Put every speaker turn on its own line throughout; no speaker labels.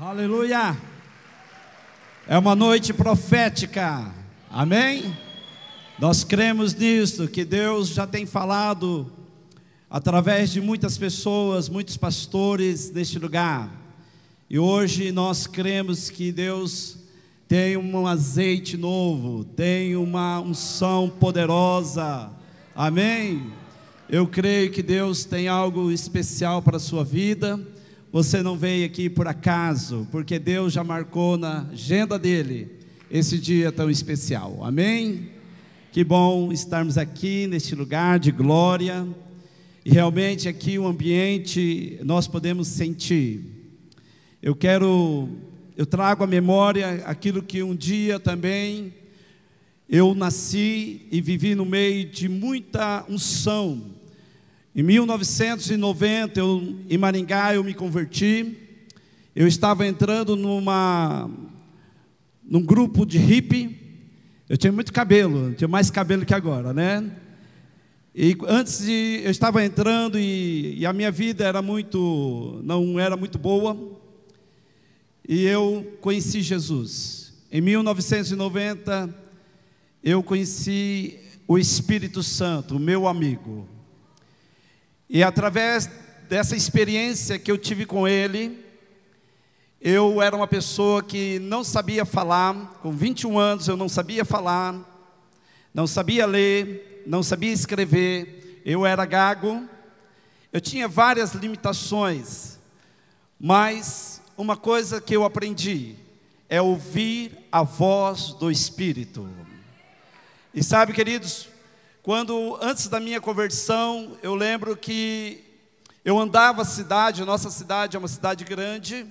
Aleluia! É uma noite profética, amém? Nós cremos nisso, que Deus já tem falado através de muitas pessoas, muitos pastores neste lugar. E hoje nós cremos que Deus tem um azeite novo, tem uma unção poderosa, amém? Eu creio que Deus tem algo especial para a sua vida. Você não veio aqui por acaso, porque Deus já marcou na agenda dele esse dia tão especial, amém? Que bom estarmos aqui neste lugar de glória. E realmente aqui o ambiente nós podemos sentir. Eu trago à memória aquilo que um dia também eu nasci e vivi no meio de muita unção. Em 1990, em Maringá, eu me converti. Eu estava entrando num grupo de hippie. Eu tinha muito cabelo, tinha mais cabelo que agora, né? E eu estava entrando e a minha vida não era muito boa. E eu conheci Jesus. Em 1990, eu conheci o Espírito Santo, o meu amigo. E através dessa experiência que eu tive com ele, eu era uma pessoa que não sabia falar. Com 21 anos eu não sabia falar, não sabia ler, não sabia escrever. Eu era gago, eu tinha várias limitações. Mas uma coisa que eu aprendi é ouvir a voz do Espírito. E sabe, queridos, antes da minha conversão, eu lembro que eu andava a nossa cidade é uma cidade grande,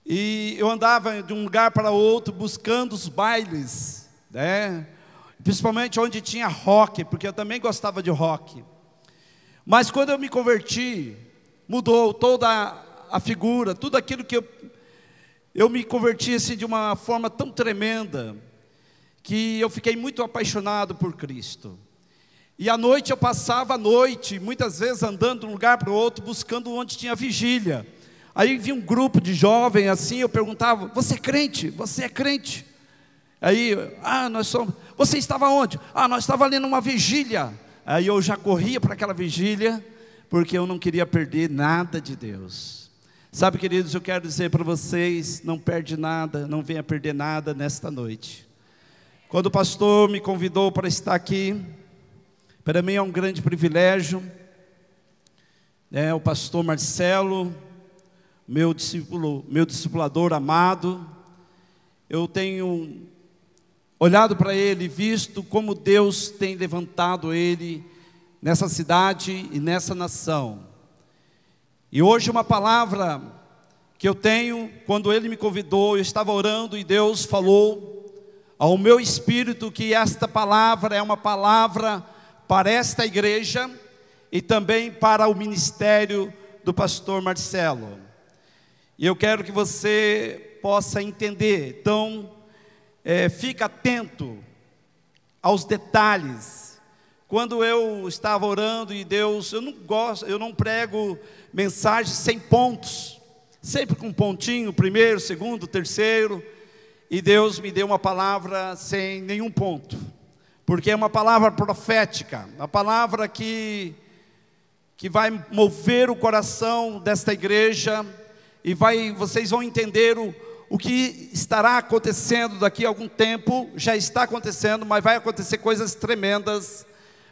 e eu andava de um lugar para outro buscando os bailes, né? Principalmente onde tinha rock, porque eu também gostava de rock. Mas quando eu me converti, mudou toda a figura, tudo aquilo que eu me converti assim, de uma forma tão tremenda, que eu fiquei muito apaixonado por Cristo. E à noite eu passava a noite, muitas vezes andando de um lugar para o outro, buscando onde tinha vigília. Aí vinha um grupo de jovens assim, eu perguntava: você é crente? Você é crente? Aí, nós somos. Você estava onde? Nós estávamos ali numa vigília. Aí eu já corria para aquela vigília, porque eu não queria perder nada de Deus. Sabe, queridos, eu quero dizer para vocês: não perde nada, não venha perder nada nesta noite. Quando o pastor me convidou para estar aqui, para mim é um grande privilégio, o pastor Marcelo, meu discipulador amado, eu tenho olhado para ele e visto como Deus tem levantado ele nessa cidade e nessa nação. E hoje uma palavra que eu tenho, quando ele me convidou, eu estava orando e Deus falou ao meu espírito que esta palavra é uma palavra para esta igreja e também para o ministério do pastor Marcelo. E eu quero que você possa entender. Então, fica atento aos detalhes. Quando eu estava orando e Deus, eu não prego mensagens sem pontos, sempre com um pontinho, primeiro, segundo, terceiro. E Deus me deu uma palavra sem nenhum ponto, porque é uma palavra profética, uma palavra que vai mover o coração desta igreja, e vocês vão entender o que estará acontecendo daqui a algum tempo. Já está acontecendo, mas vai acontecer coisas tremendas,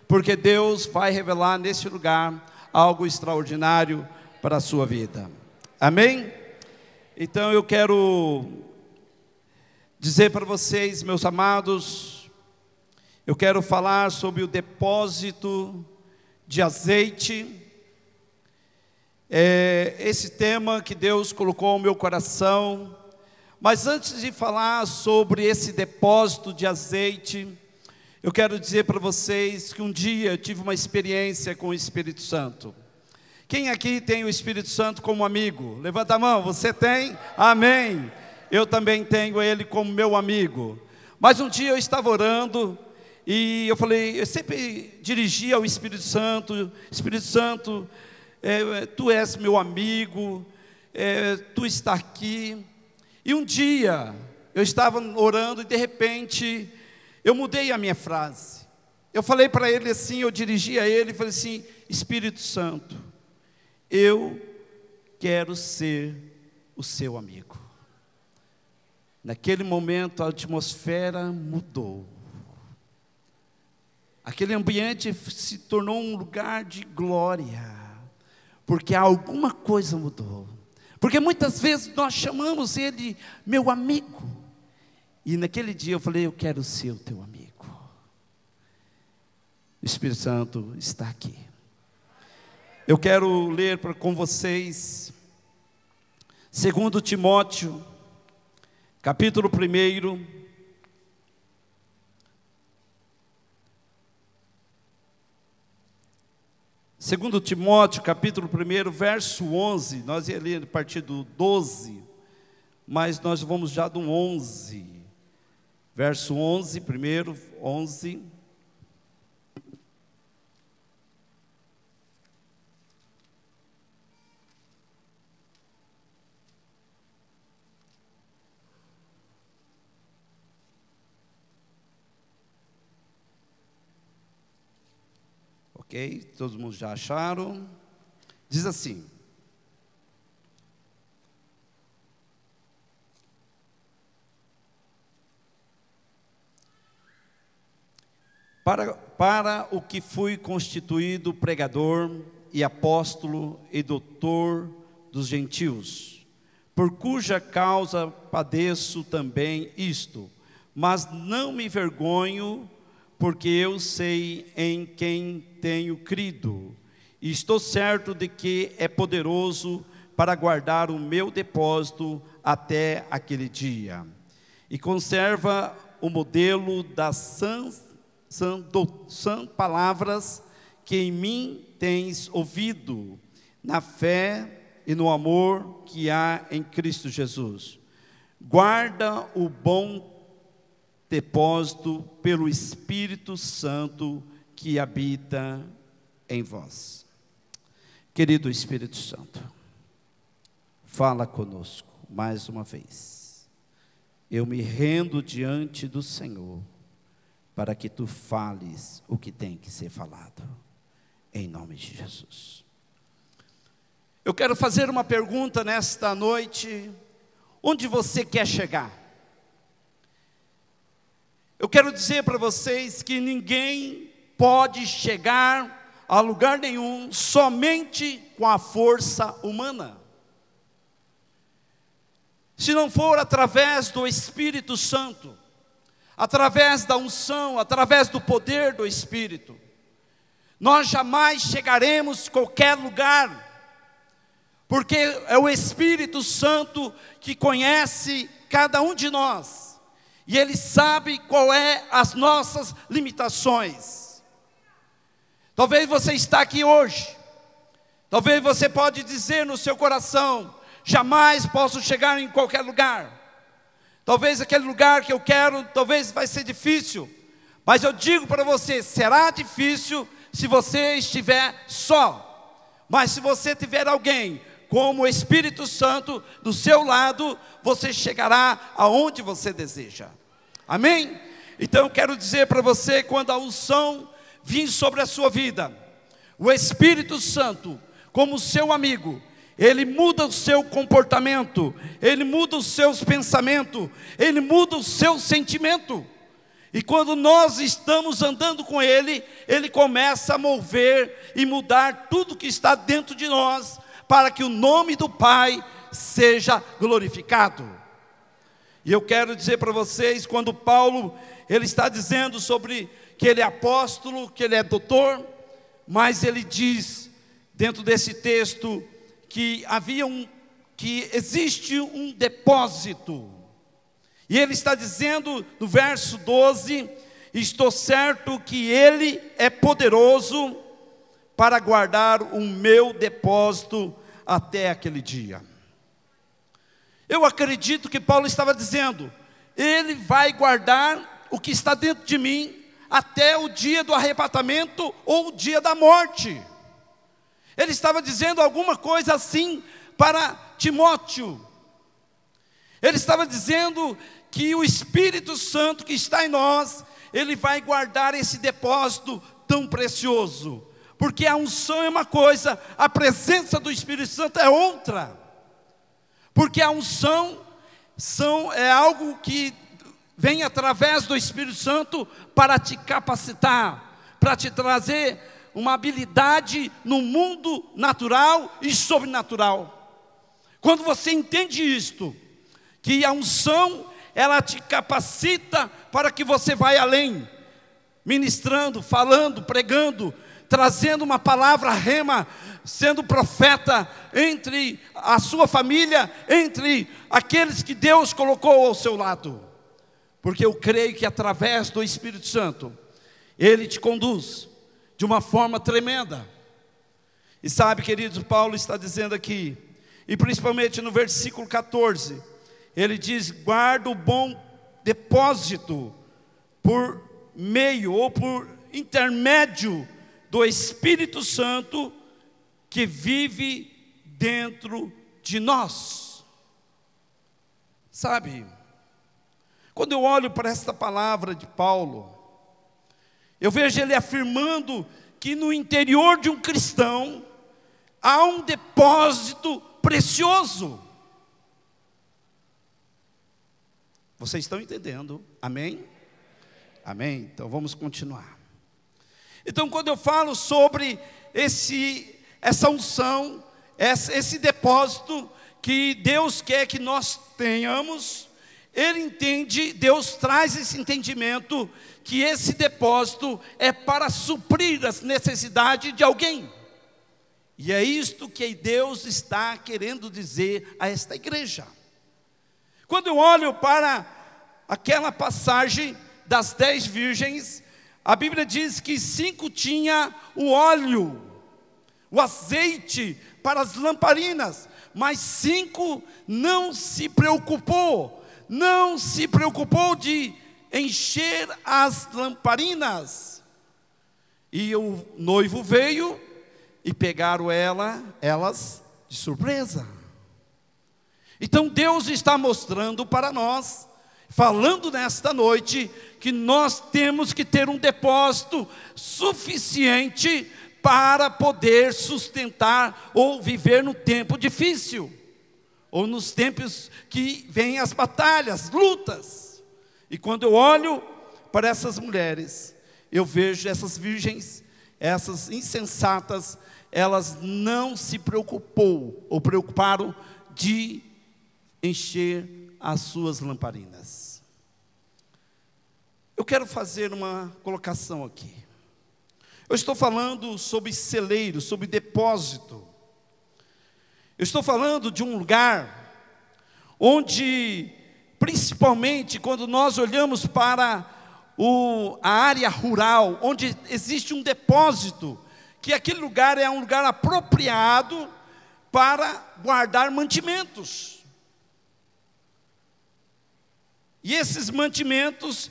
porque Deus vai revelar neste lugar algo extraordinário para a sua vida, amém? Então eu quero dizer para vocês, meus amados, eu quero falar sobre o depósito de azeite. Esse tema que Deus colocou ao meu coração. Mas antes de falar sobre esse depósito de azeite, eu quero dizer para vocês que um dia eu tive uma experiência com o Espírito Santo. Quem aqui tem o Espírito Santo como amigo? Levanta a mão. Você tem? Amém. Eu também tenho ele como meu amigo. Mas um dia eu estava orando e eu falei, eu sempre dirigia ao Espírito Santo: Espírito Santo, tu és meu amigo, tu está aqui. E um dia, eu estava orando e de repente, eu mudei a minha frase. Eu falei para ele assim, eu dirigi a ele e falei assim: Espírito Santo, eu quero ser o seu amigo. Naquele momento a atmosfera mudou. Aquele ambiente se tornou um lugar de glória, porque alguma coisa mudou. Porque muitas vezes nós chamamos ele meu amigo, e naquele dia eu falei: eu quero ser o teu amigo. O Espírito Santo está aqui. Eu quero ler com vocês 2 Timóteo, capítulo 1. Segundo Timóteo, capítulo 1, verso 11, nós ia ler a partir do 12, mas nós vamos já do 11, verso 11, primeiro, 11. Ok, todo mundo já acharam? Diz assim: para o que fui constituído pregador e apóstolo e doutor dos gentios, por cuja causa padeço também isto, mas não me envergonho, porque eu sei em quem tenho crido, e estou certo de que é poderoso para guardar o meu depósito até aquele dia. E conserva o modelo das sãs palavras que em mim tens ouvido, na fé e no amor que há em Cristo Jesus. Guarda o bom depósito pelo Espírito Santo que habita em vós. Querido Espírito Santo, fala conosco mais uma vez. Eu me rendo diante do Senhor para que tu fales o que tem que ser falado, em nome de Jesus. Eu quero fazer uma pergunta nesta noite: onde você quer chegar? Eu quero dizer para vocês que ninguém pode chegar a lugar nenhum somente com a força humana. Se não for através do Espírito Santo, através da unção, através do poder do Espírito, nós jamais chegaremos a qualquer lugar, porque é o Espírito Santo que conhece cada um de nós. E Ele sabe qual é as nossas limitações. Talvez você está aqui hoje. Talvez você pode dizer no seu coração: jamais posso chegar em qualquer lugar. Talvez aquele lugar que eu quero, talvez vai ser difícil. Mas eu digo para você, será difícil se você estiver só. Mas se você tiver alguém como o Espírito Santo do seu lado, você chegará aonde você deseja. Amém? Então eu quero dizer para você, quando a unção vir sobre a sua vida, o Espírito Santo, como seu amigo, ele muda o seu comportamento, ele muda os seus pensamentos, ele muda o seu sentimento. E quando nós estamos andando com ele, ele começa a mover e mudar tudo que está dentro de nós, para que o nome do Pai seja glorificado. E eu quero dizer para vocês, quando Paulo, ele está dizendo sobre que ele é apóstolo, que ele é doutor, mas ele diz, dentro desse texto, que existe um depósito. E ele está dizendo no verso 12: estou certo que ele é poderoso para guardar o meu depósito até aquele dia. Eu acredito que Paulo estava dizendo: ele vai guardar o que está dentro de mim até o dia do arrebatamento ou o dia da morte. Ele estava dizendo alguma coisa assim para Timóteo. Ele estava dizendo que o Espírito Santo que está em nós, ele vai guardar esse depósito tão precioso. Porque a unção é uma coisa, a presença do Espírito Santo é outra. Porque a unção é algo que vem através do Espírito Santo para te capacitar, para te trazer uma habilidade no mundo natural e sobrenatural. Quando você entende isto, que a unção, ela te capacita para que você vá além, ministrando, falando, pregando, trazendo uma palavra rema, sendo profeta entre a sua família, entre aqueles que Deus colocou ao seu lado. Porque eu creio que através do Espírito Santo, Ele te conduz de uma forma tremenda. E sabe, queridos, Paulo está dizendo aqui, e principalmente no versículo 14, ele diz: guarda o bom depósito por meio ou por intermédio do Espírito Santo que vive dentro de nós. Sabe, quando eu olho para esta palavra de Paulo, eu vejo ele afirmando que no interior de um cristão há um depósito precioso. Vocês estão entendendo? Amém? Amém? Então vamos continuar. Então, quando eu falo sobre essa unção, esse depósito que Deus quer que nós tenhamos, Ele entende, Deus traz esse entendimento que esse depósito é para suprir as necessidades de alguém. E é isto que Deus está querendo dizer a esta igreja. Quando eu olho para aquela passagem das 10 virgens, a Bíblia diz que 5 tinha o óleo, o azeite para as lamparinas, mas 5 não se preocupou de encher as lamparinas. E o noivo veio e pegaram elas de surpresa. Então Deus está mostrando para nós, falando nesta noite, que nós temos que ter um depósito suficiente para poder sustentar ou viver no tempo difícil, ou nos tempos que vêm as batalhas, lutas. E quando eu olho para essas mulheres, eu vejo essas virgens, essas insensatas, elas não se preocuparam de encher as suas lamparinas. Eu quero fazer uma colocação aqui. Eu estou falando sobre celeiro, sobre depósito. Eu estou falando de um lugar onde, principalmente quando nós olhamos para a área rural, onde existe um depósito, que aquele lugar é um lugar apropriado para guardar mantimentos. E esses mantimentos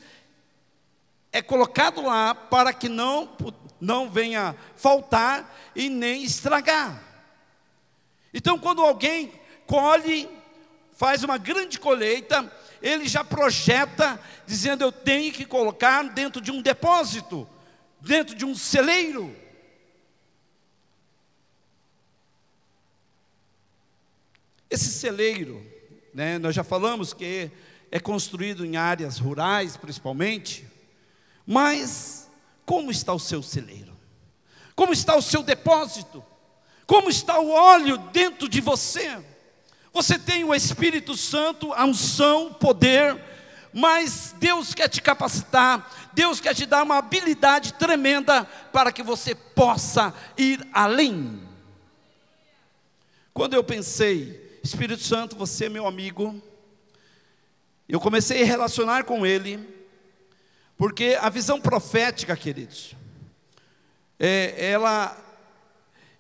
é colocado lá para que não venha faltar e nem estragar. Então, quando alguém colhe, faz uma grande colheita, ele já projeta, dizendo: eu tenho que colocar dentro de um depósito, dentro de um celeiro. Esse celeiro, nós já falamos que é construído em áreas rurais, principalmente. Mas como está o seu celeiro? Como está o seu depósito? Como está o óleo dentro de você? Você tem o Espírito Santo, a unção, o poder, mas Deus quer te capacitar, Deus quer te dar uma habilidade tremenda para que você possa ir além. Quando eu pensei, Espírito Santo, você é meu amigo, eu comecei a relacionar com Ele, porque a visão profética, queridos,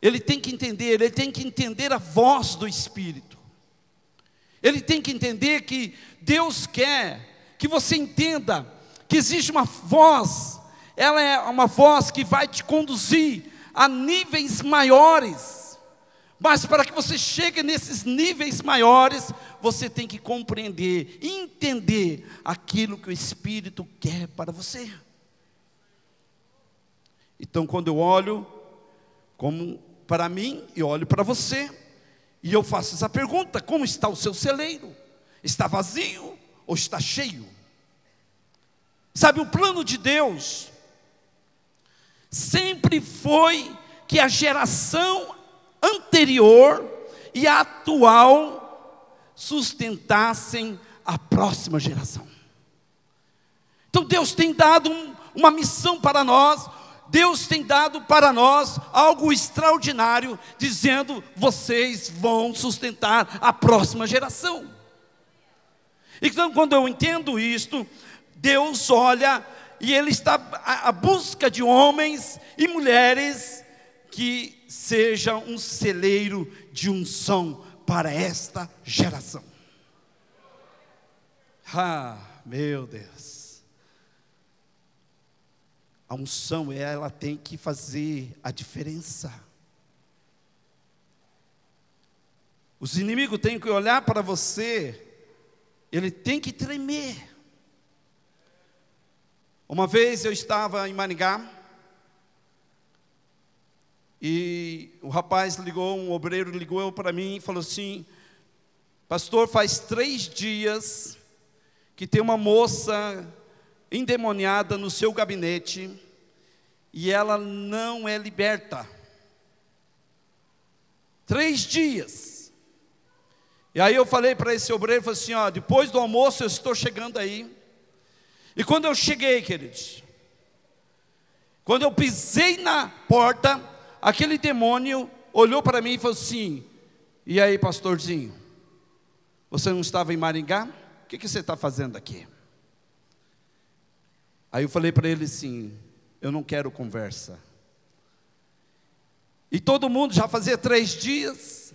ele tem que entender a voz do Espírito. Ele tem que entender que Deus quer que você entenda que existe uma voz, ela é uma voz que vai te conduzir a níveis maiores, Mas para que você chegue nesses níveis maiores, você tem que compreender, entender aquilo que o Espírito quer para você. Então, quando eu olho como para mim e olho para você, e eu faço essa pergunta: como está o seu celeiro? Está vazio ou está cheio? Sabe, o plano de Deus sempre foi que a geração anterior e a atual sustentassem a próxima geração. Então Deus tem dado uma missão para nós. Deus tem dado para nós algo extraordinário, dizendo: vocês vão sustentar a próxima geração. Então, quando eu entendo isto, Deus olha e Ele está à busca de homens e mulheres que sejam um celeiro de unção para esta geração. Ah, meu Deus! A unção, ela tem que fazer a diferença. Os inimigos têm que olhar para você, ele tem que tremer. Uma vez eu estava em Maringá, e o rapaz ligou, um obreiro ligou para mim e falou assim: pastor, faz 3 dias que tem uma moça endemoniada no seu gabinete, e ela não é liberta. 3 dias. E aí eu falei para esse obreiro, falei assim: ó, depois do almoço eu estou chegando aí. E quando eu cheguei, queridos, quando eu pisei na porta, aquele demônio olhou para mim e falou assim: e aí, pastorzinho, você não estava em Maringá? O que você está fazendo aqui? Aí eu falei para ele assim: eu não quero conversa. E todo mundo já fazia 3 dias.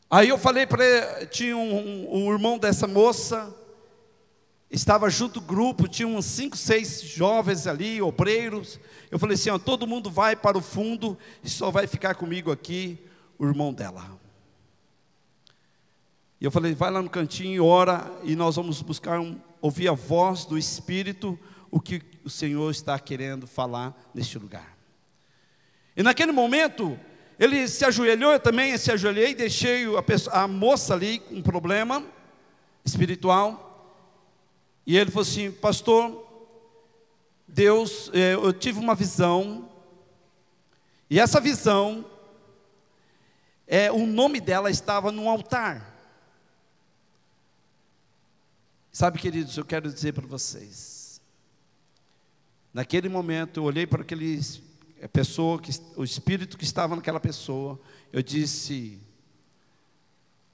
Aí eu falei para ele, tinha um irmão dessa moça, estava junto do grupo, tinha uns 5, 6 jovens ali, obreiros. Eu falei assim: ó, todo mundo vai para o fundo e só vai ficar comigo aqui o irmão dela. E eu falei: vai lá no cantinho, ora, e nós vamos buscar ouvir a voz do Espírito, o que o Senhor está querendo falar neste lugar. E naquele momento, ele se ajoelhou, eu também se ajoelhei, deixei a moça ali com um problema espiritual, e ele falou assim: pastor, Deus, eu tive uma visão, e essa visão, o nome dela estava num altar. Sabe, queridos, eu quero dizer para vocês, naquele momento eu olhei para aquele pessoa, o espírito que estava naquela pessoa, eu disse: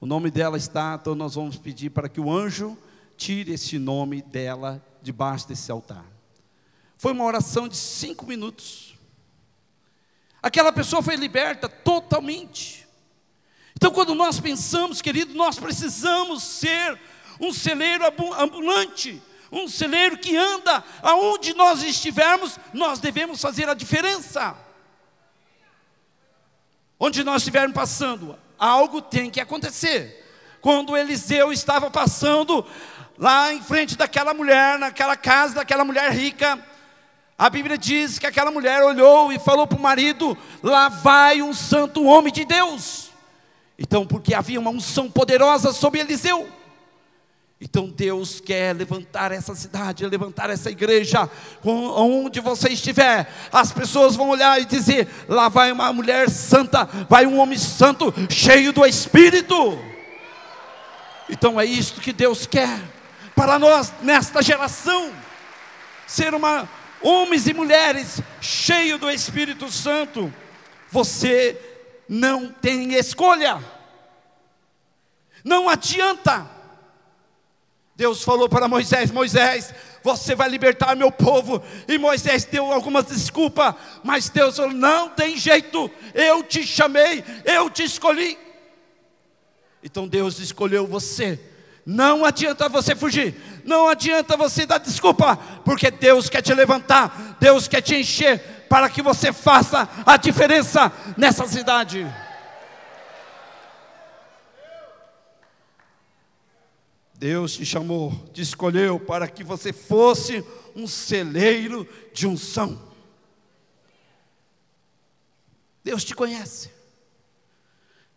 o nome dela está, então nós vamos pedir para que o anjo tire esse nome dela debaixo desse altar. Foi uma oração de 5 minutos. Aquela pessoa foi liberta totalmente. Então, quando nós pensamos, querido, nós precisamos ser um celeiro ambulante, um celeiro que anda, aonde nós estivermos, nós devemos fazer a diferença. Onde nós estivermos passando, algo tem que acontecer. Quando Eliseu estava passando lá em frente daquela mulher, naquela casa daquela mulher rica, a Bíblia diz que aquela mulher olhou e falou para o marido: lá vai um santo homem de Deus. Então, porque havia uma unção poderosa sobre Eliseu. Então Deus quer levantar essa cidade, levantar essa igreja, onde você estiver, as pessoas vão olhar e dizer: lá vai uma mulher santa, vai um homem santo, cheio do Espírito. Então é isto que Deus quer para nós nesta geração, ser homens e mulheres cheios do Espírito Santo. Você não tem escolha, não adianta. Deus falou para Moisés: Moisés, você vai libertar meu povo. E Moisés deu algumas desculpas, mas Deus falou: não tem jeito, eu te chamei, eu te escolhi. Então Deus escolheu você. Não adianta você fugir, não adianta você dar desculpa, porque Deus quer te levantar, Deus quer te encher, para que você faça a diferença nessa cidade. Deus te chamou, te escolheu para que você fosse um celeiro de unção. Deus te conhece,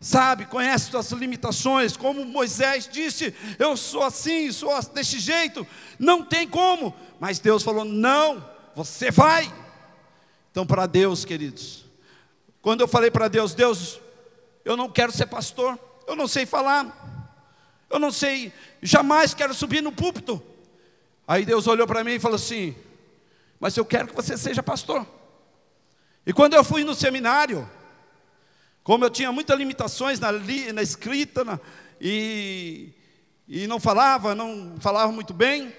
sabe, conhece suas limitações, como Moisés disse, eu sou assim, sou desse jeito, não tem como, mas Deus falou, não, você vai. Então para Deus, queridos, quando eu falei para Deus, Deus, eu não quero ser pastor, eu não sei falar, eu não sei, jamais quero subir no púlpito. Aí Deus olhou para mim e falou assim, mas eu quero que você seja pastor. E quando eu fui no seminário, como eu tinha muitas limitações na escrita, e não falava muito bem,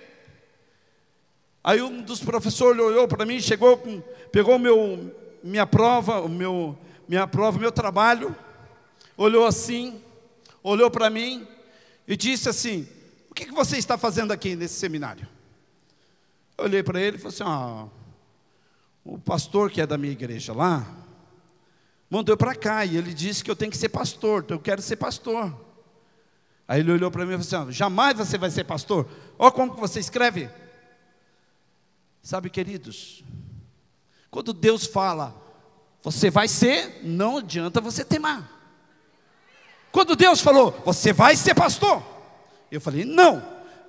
aí um dos professores olhou para mim, pegou minha prova, meu trabalho, olhou assim, olhou para mim e disse assim, o que você está fazendo aqui nesse seminário? Eu olhei para ele e falei assim, o pastor que é da minha igreja lá, mandou para cá, e ele disse que eu tenho que ser pastor, então eu quero ser pastor. Aí ele olhou para mim e falou assim, jamais você vai ser pastor, olha como que você escreve. Sabe, queridos, quando Deus fala, você vai ser, não adianta você teimar. Quando Deus falou, você vai ser pastor, eu falei, não,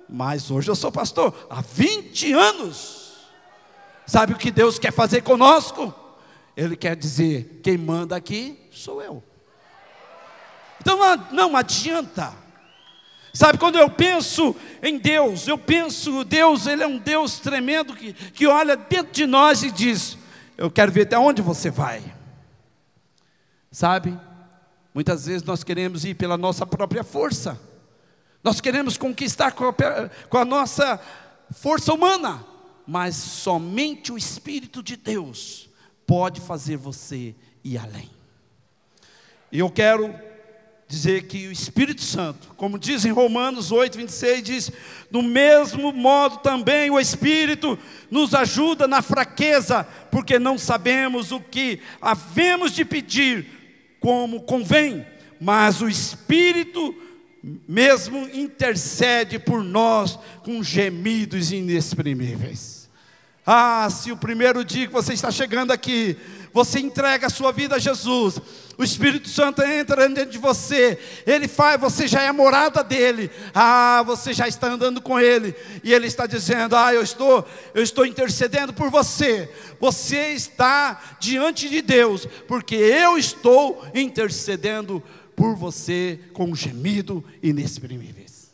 mas hoje eu sou pastor, há 20 anos. Sabe o que Deus quer fazer conosco? Ele quer dizer, quem manda aqui sou eu. Então não adianta. Sabe, quando eu penso em Deus, Deus, Ele é um Deus tremendo, que olha dentro de nós e diz, eu quero ver até onde você vai. Sabe, muitas vezes nós queremos ir pela nossa própria força, nós queremos conquistar com a nossa força humana, mas somente o Espírito de Deus pode fazer você ir além. E eu quero dizer que o Espírito Santo, como diz em Romanos 8:26, diz, do mesmo modo também o Espírito nos ajuda na fraqueza, porque não sabemos o que havemos de pedir como convém, mas o Espírito mesmo intercede por nós com gemidos inexprimíveis. Se o primeiro dia que você está chegando aqui, você entrega a sua vida a Jesus, o Espírito Santo entra dentro de você, Ele faz, você já é morada dEle, você já está andando com Ele, e Ele está dizendo, eu estou intercedendo por você, você está diante de Deus, porque eu estou intercedendo por você com um gemido inexprimíveis.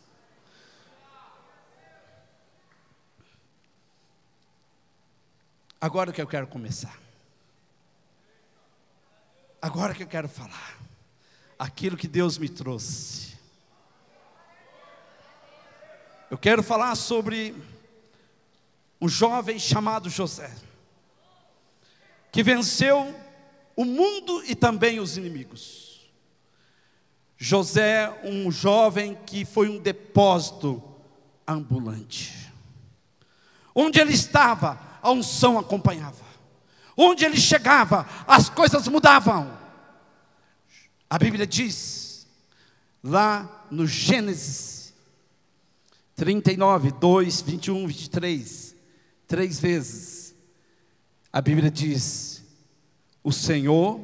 Agora que eu quero começar, agora que eu quero falar aquilo que Deus me trouxe, eu quero falar sobre um jovem chamado José, que venceu o mundo e também os inimigos. José, um jovem que foi um depósito ambulante. Onde ele estava, a unção acompanhava. Onde ele chegava, as coisas mudavam. A Bíblia diz, lá no Gênesis 39, 2, 21, 23, 3 vezes, a Bíblia diz,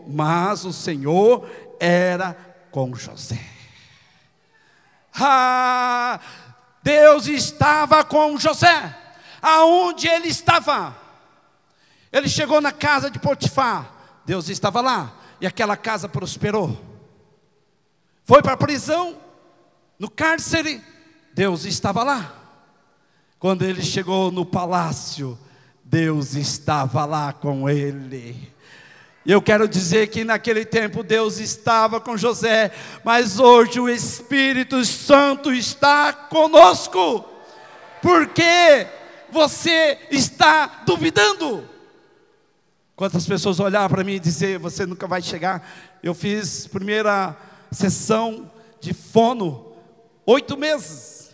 mas o Senhor era com José. Deus estava com José, aonde ele estava. Ele chegou na casa de Potifar, Deus estava lá, e aquela casa prosperou. Foi para a prisão, no cárcere, Deus estava lá. Quando ele chegou no palácio, Deus estava lá com ele. E eu quero dizer que naquele tempo Deus estava com José, mas hoje o Espírito Santo está conosco. Porque você está duvidando? Quantas pessoas olharam para mim e dizer, você nunca vai chegar? Eu fiz primeira sessão de fono, 8 meses.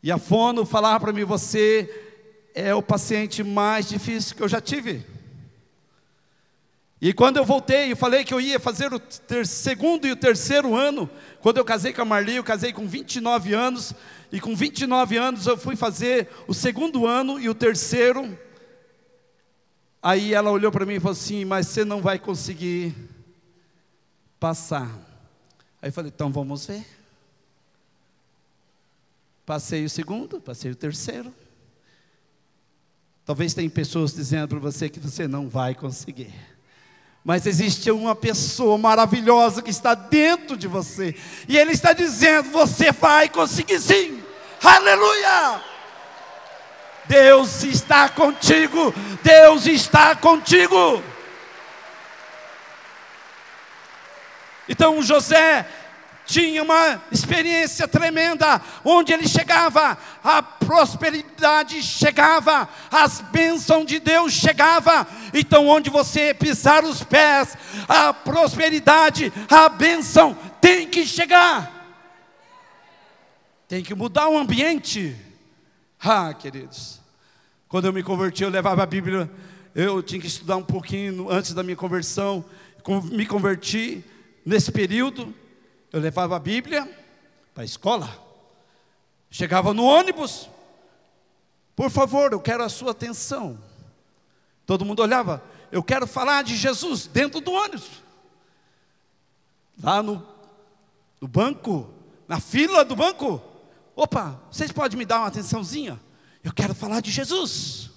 E a fono falava para mim, você é o paciente mais difícil que eu já tive. E quando eu voltei, eu falei que eu ia fazer o segundo e o terceiro ano. Quando eu casei com a Marli, eu casei com 29 anos. E com 29 anos eu fui fazer o segundo ano e o terceiro. Aí ela olhou para mim e falou assim: mas você não vai conseguir passar. Aí eu falei: então vamos ver. Passei o segundo, passei o terceiro. Talvez tenha pessoas dizendo para você que você não vai conseguir. Mas existe uma pessoa maravilhosa que está dentro de você. E Ele está dizendo: você vai conseguir sim. Aleluia! Deus está contigo. Deus está contigo. Então José tinha uma experiência tremenda, onde ele chegava, a prosperidade chegava, as bênçãos de Deus chegava. Então onde você pisar os pés, a prosperidade, a bênção tem que chegar. Tem que mudar o ambiente. Queridos, quando eu me converti, eu levava a Bíblia. Eu tinha que estudar um pouquinho antes da minha conversão. Me converti nesse período. Eu levava a Bíblia para a escola. Chegava no ônibus: por favor, eu quero a sua atenção. Todo mundo olhava: eu quero falar de Jesus, dentro do ônibus. Lá no banco, na fila do banco: opa, vocês podem me dar uma atençãozinha? Eu quero falar de Jesus.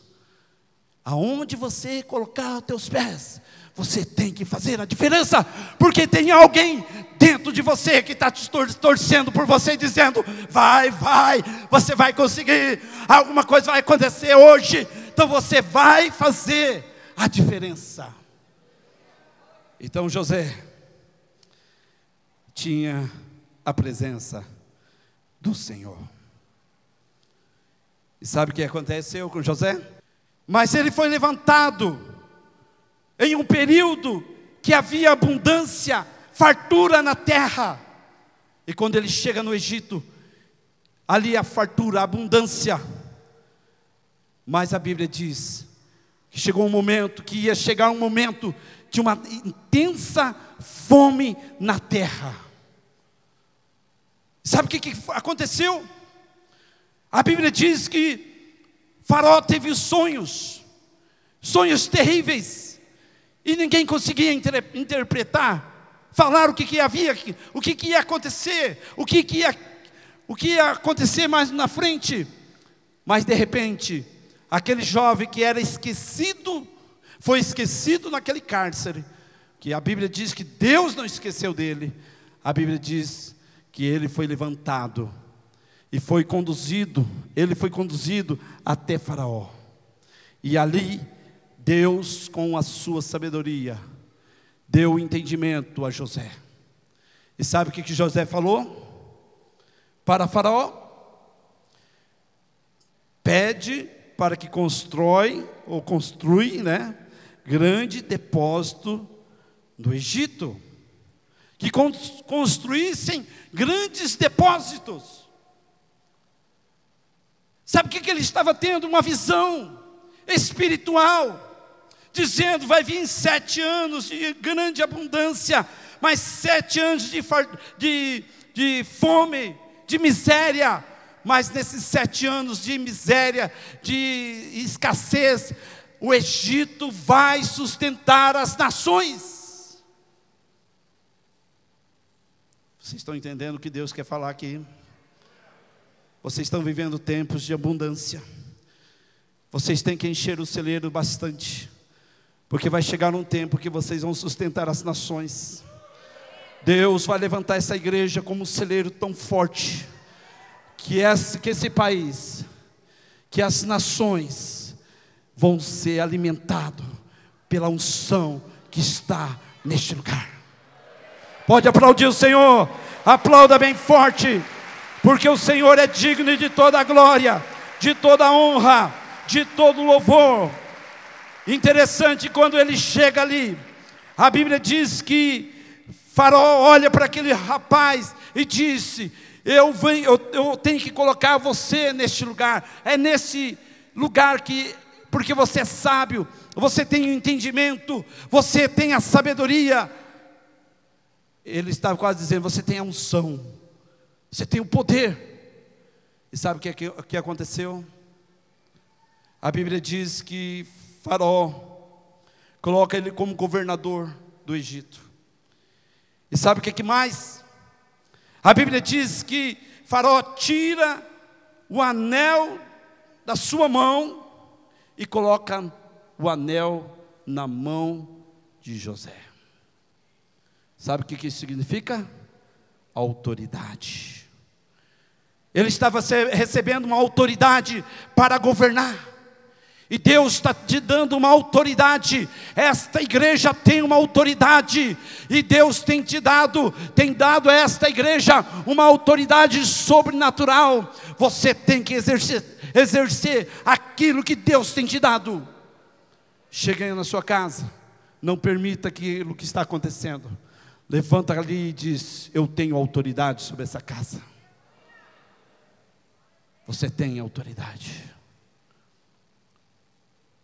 Aonde você colocar os teus pés, você tem que fazer a diferença, porque tem alguém dentro de você que está te torcendo por você, dizendo: vai, você vai conseguir, alguma coisa vai acontecer hoje, então você vai fazer a diferença. Então José tinha a presença do Senhor. E sabe o que aconteceu com José? Mas ele foi levantado em um período que havia abundância, fartura na terra. E quando ele chega no Egito, ali a fartura, a abundância. Mas a Bíblia diz que chegou um momento, que ia chegar um momento de uma intensa fome na terra. Sabe o que aconteceu? A Bíblia diz que Faraó teve sonhos terríveis, e ninguém conseguia interpretar, falar o que ia acontecer, o que ia acontecer mais na frente. Mas de repente, aquele jovem que era esquecido, foi esquecido naquele cárcere, que a Bíblia diz que Deus não esqueceu dele. A Bíblia diz que ele foi levantado e ele foi conduzido até Faraó. E ali Deus, com a sua sabedoria, deu o entendimento a José. E sabe o que José falou para Faraó? Pede para que construi, grande depósito no Egito. Que construíssem grandes depósitos. Sabe o que ele estava tendo? Uma visão espiritual, dizendo: vai vir 7 anos de grande abundância, mas 7 anos de fome, de miséria. Mas nesses 7 anos de miséria, de escassez, o Egito vai sustentar as nações. Vocês estão entendendo o que Deus quer falar aqui? Vocês estão vivendo tempos de abundância. Vocês têm que encher o celeiro bastante, porque vai chegar um tempo que vocês vão sustentar as nações. Deus vai levantar essa igreja como um celeiro tão forte, que esse país, que as nações vão ser alimentados pela unção que está neste lugar. Pode aplaudir o Senhor, aplauda bem forte, porque o Senhor é digno de toda a glória, de toda a honra, de todo o louvor. Interessante, quando ele chega ali, a Bíblia diz que Faraó olha para aquele rapaz e disse: eu tenho que colocar você neste lugar. É nesse lugar que porque você é sábio, você tem o entendimento, você tem a sabedoria. Ele estava quase dizendo: você tem a unção, você tem o poder. E sabe o que aconteceu? A Bíblia diz que Faraó coloca ele como governador do Egito. E sabe o que mais? A Bíblia diz que Faraó tira o anel da sua mão e coloca o anel na mão de José. Sabe o que isso significa? Autoridade. Ele estava recebendo uma autoridade para governar. E Deus está te dando uma autoridade. Esta igreja tem uma autoridade. E Deus tem dado a esta igreja uma autoridade sobrenatural. Você tem que exercer aquilo que Deus tem te dado. Chega aí na sua casa, não permita aquilo que está acontecendo. Levanta ali e diz: eu tenho autoridade sobre essa casa. Você tem autoridade.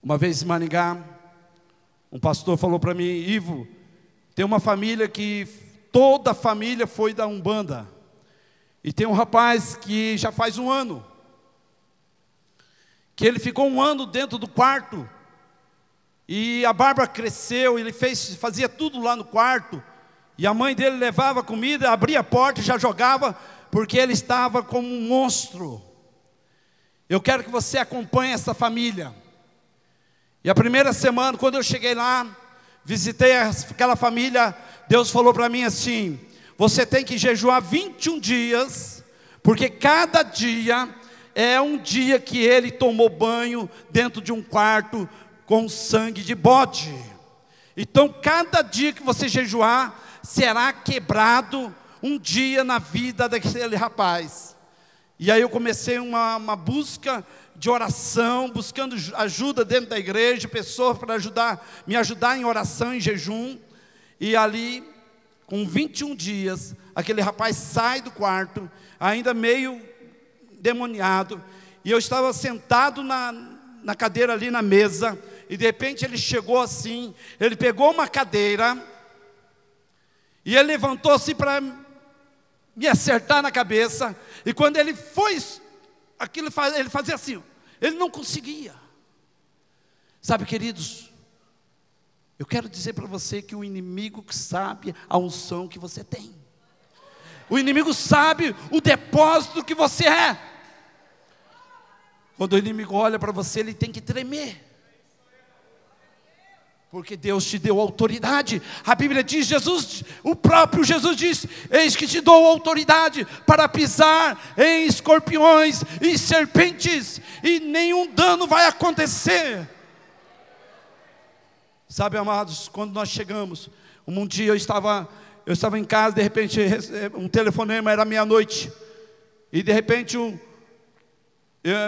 Uma vez em Maringá, um pastor falou para mim: Ivo, tem uma família que toda a família foi da Umbanda. E tem um rapaz que já faz 1 ano, que ele ficou 1 ano dentro do quarto. E a barba cresceu, ele fazia tudo lá no quarto. E a mãe dele levava comida, abria a porta e já jogava, porque ele estava como um monstro. Eu quero que você acompanhe essa família. E a primeira semana, quando eu cheguei lá, visitei aquela família, Deus falou para mim assim: você tem que jejuar 21 dias, porque cada dia é um dia que ele tomou banho dentro de um quarto com sangue de bode. Então cada dia que você jejuar, será quebrado um dia na vida daquele rapaz. E aí eu comecei uma busca de oração, buscando ajuda dentro da igreja, pessoas para me ajudar em oração, em jejum. E ali, com 21 dias, aquele rapaz sai do quarto, ainda meio demoniado. E eu estava sentado na cadeira ali na mesa, e de repente ele chegou assim, ele pegou uma cadeira, e ele levantou assim para me acertar na cabeça. E quando ele foi, ele fazia assim, ele não conseguia. Sabe, queridos, eu quero dizer para você que o inimigo sabe a unção que você tem. O inimigo sabe o depósito que você é. Quando o inimigo olha para você, ele tem que tremer. Porque Deus te deu autoridade. A Bíblia diz, o próprio Jesus diz: eis que te dou autoridade para pisar em escorpiões e serpentes, e nenhum dano vai acontecer. Sabe, amados, quando nós chegamos, um dia eu estava em casa, de repente um telefonema, era meia-noite. E de repente,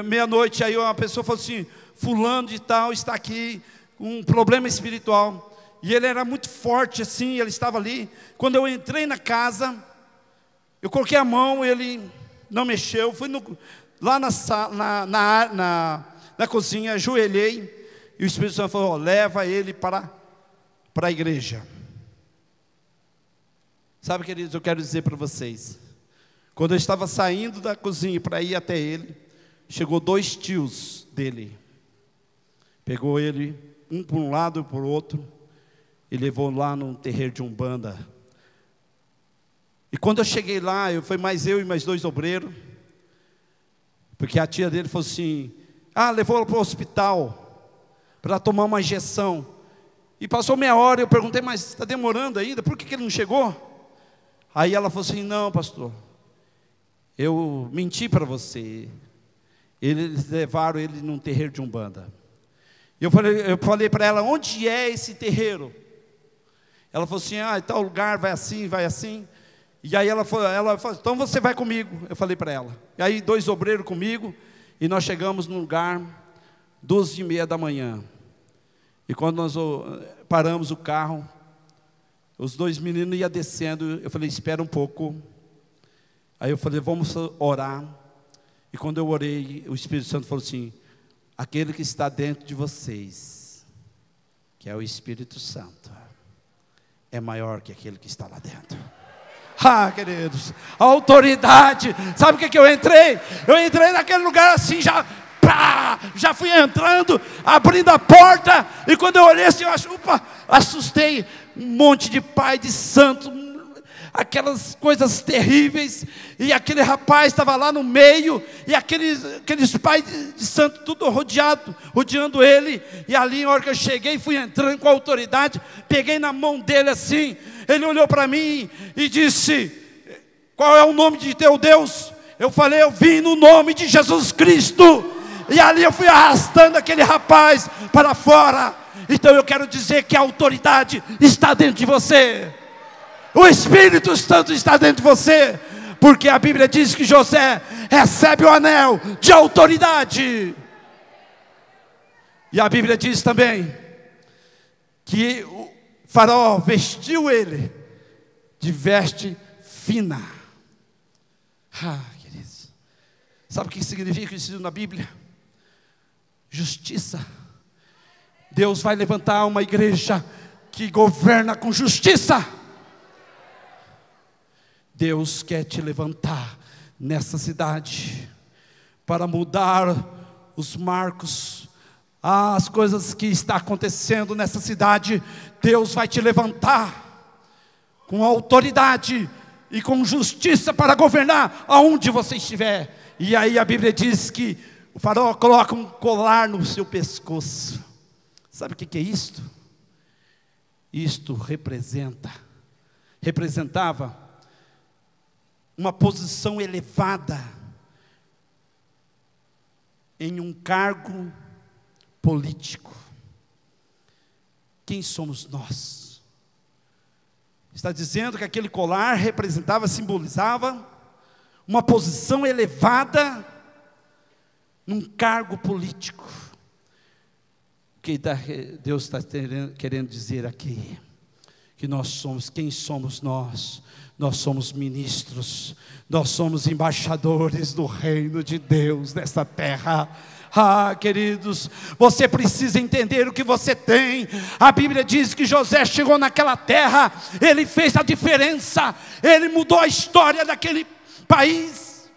meia-noite, aí uma pessoa falou assim: fulano de tal está aqui, um problema espiritual. E ele era muito forte assim, ele estava ali. Quando eu entrei na casa, eu coloquei a mão, ele não mexeu. Fui lá na cozinha, ajoelhei, e o Espírito Santo falou: leva ele para a igreja. Sabe, queridos, eu quero dizer para vocês, quando eu estava saindo da cozinha para ir até ele, chegou 2 tios dele, pegou ele, um por um lado e por outro, e levou lá num terreiro de Umbanda. E quando eu cheguei lá, foi mais eu e mais 2 obreiros, porque a tia dele falou assim: levou para o hospital, para tomar uma injeção. E passou meia hora, eu perguntei: mas está demorando ainda? Por que ele não chegou? Aí ela falou assim: não, pastor, eu menti para você. Eles levaram ele num terreiro de Umbanda. Eu falei para ela: onde é esse terreiro? Ela falou assim: em tal lugar, vai assim, vai assim. E aí ela falou: então você vai comigo. Eu falei para ela. E aí 2 obreiros comigo, e nós chegamos no lugar 12h30 da manhã. E quando nós paramos o carro, os 2 meninos iam descendo. Eu falei: espera um pouco. Aí eu falei: vamos orar. E quando eu orei, o Espírito Santo falou assim: aquele que está dentro de vocês, que é o Espírito Santo, é maior que aquele que está lá dentro. Queridos, a autoridade. Sabe o que eu entrei? Eu entrei naquele lugar assim, já fui entrando, abrindo a porta, e quando eu olhei assim, assustei. Um monte de pai de santo, aquelas coisas terríveis, e aquele rapaz estava lá no meio, e aqueles pais de santo tudo rodeando ele, e ali na hora que eu cheguei, fui entrando com autoridade, peguei na mão dele assim, ele olhou para mim e disse: qual é o nome de teu Deus? Eu falei: eu vim no nome de Jesus Cristo. E ali eu fui arrastando aquele rapaz para fora. Então eu quero dizer que a autoridade está dentro de você. O Espírito Santo está dentro de você. Porque a Bíblia diz que José recebe o anel de autoridade. E a Bíblia diz também que o Faraó vestiu ele de veste fina. Queridos, sabe o que significa isso na Bíblia? Justiça. Deus vai levantar uma igreja que governa com justiça. Deus quer te levantar nessa cidade para mudar os marcos, as coisas que estão acontecendo nessa cidade. Deus vai te levantar com autoridade e com justiça para governar aonde você estiver. E aí a Bíblia diz que o Faraó coloca um colar no seu pescoço. Sabe o que é isto? Isto representava uma posição elevada em um cargo político. Quem somos nós? Está dizendo que aquele colar simbolizava uma posição elevada num cargo político. O que Deus está querendo dizer aqui? Que nós somos, quem somos nós? Nós somos ministros, nós somos embaixadores do reino de Deus nessa terra. Queridos, você precisa entender o que você tem. A Bíblia diz que José chegou naquela terra, ele fez a diferença, ele mudou a história daquele país,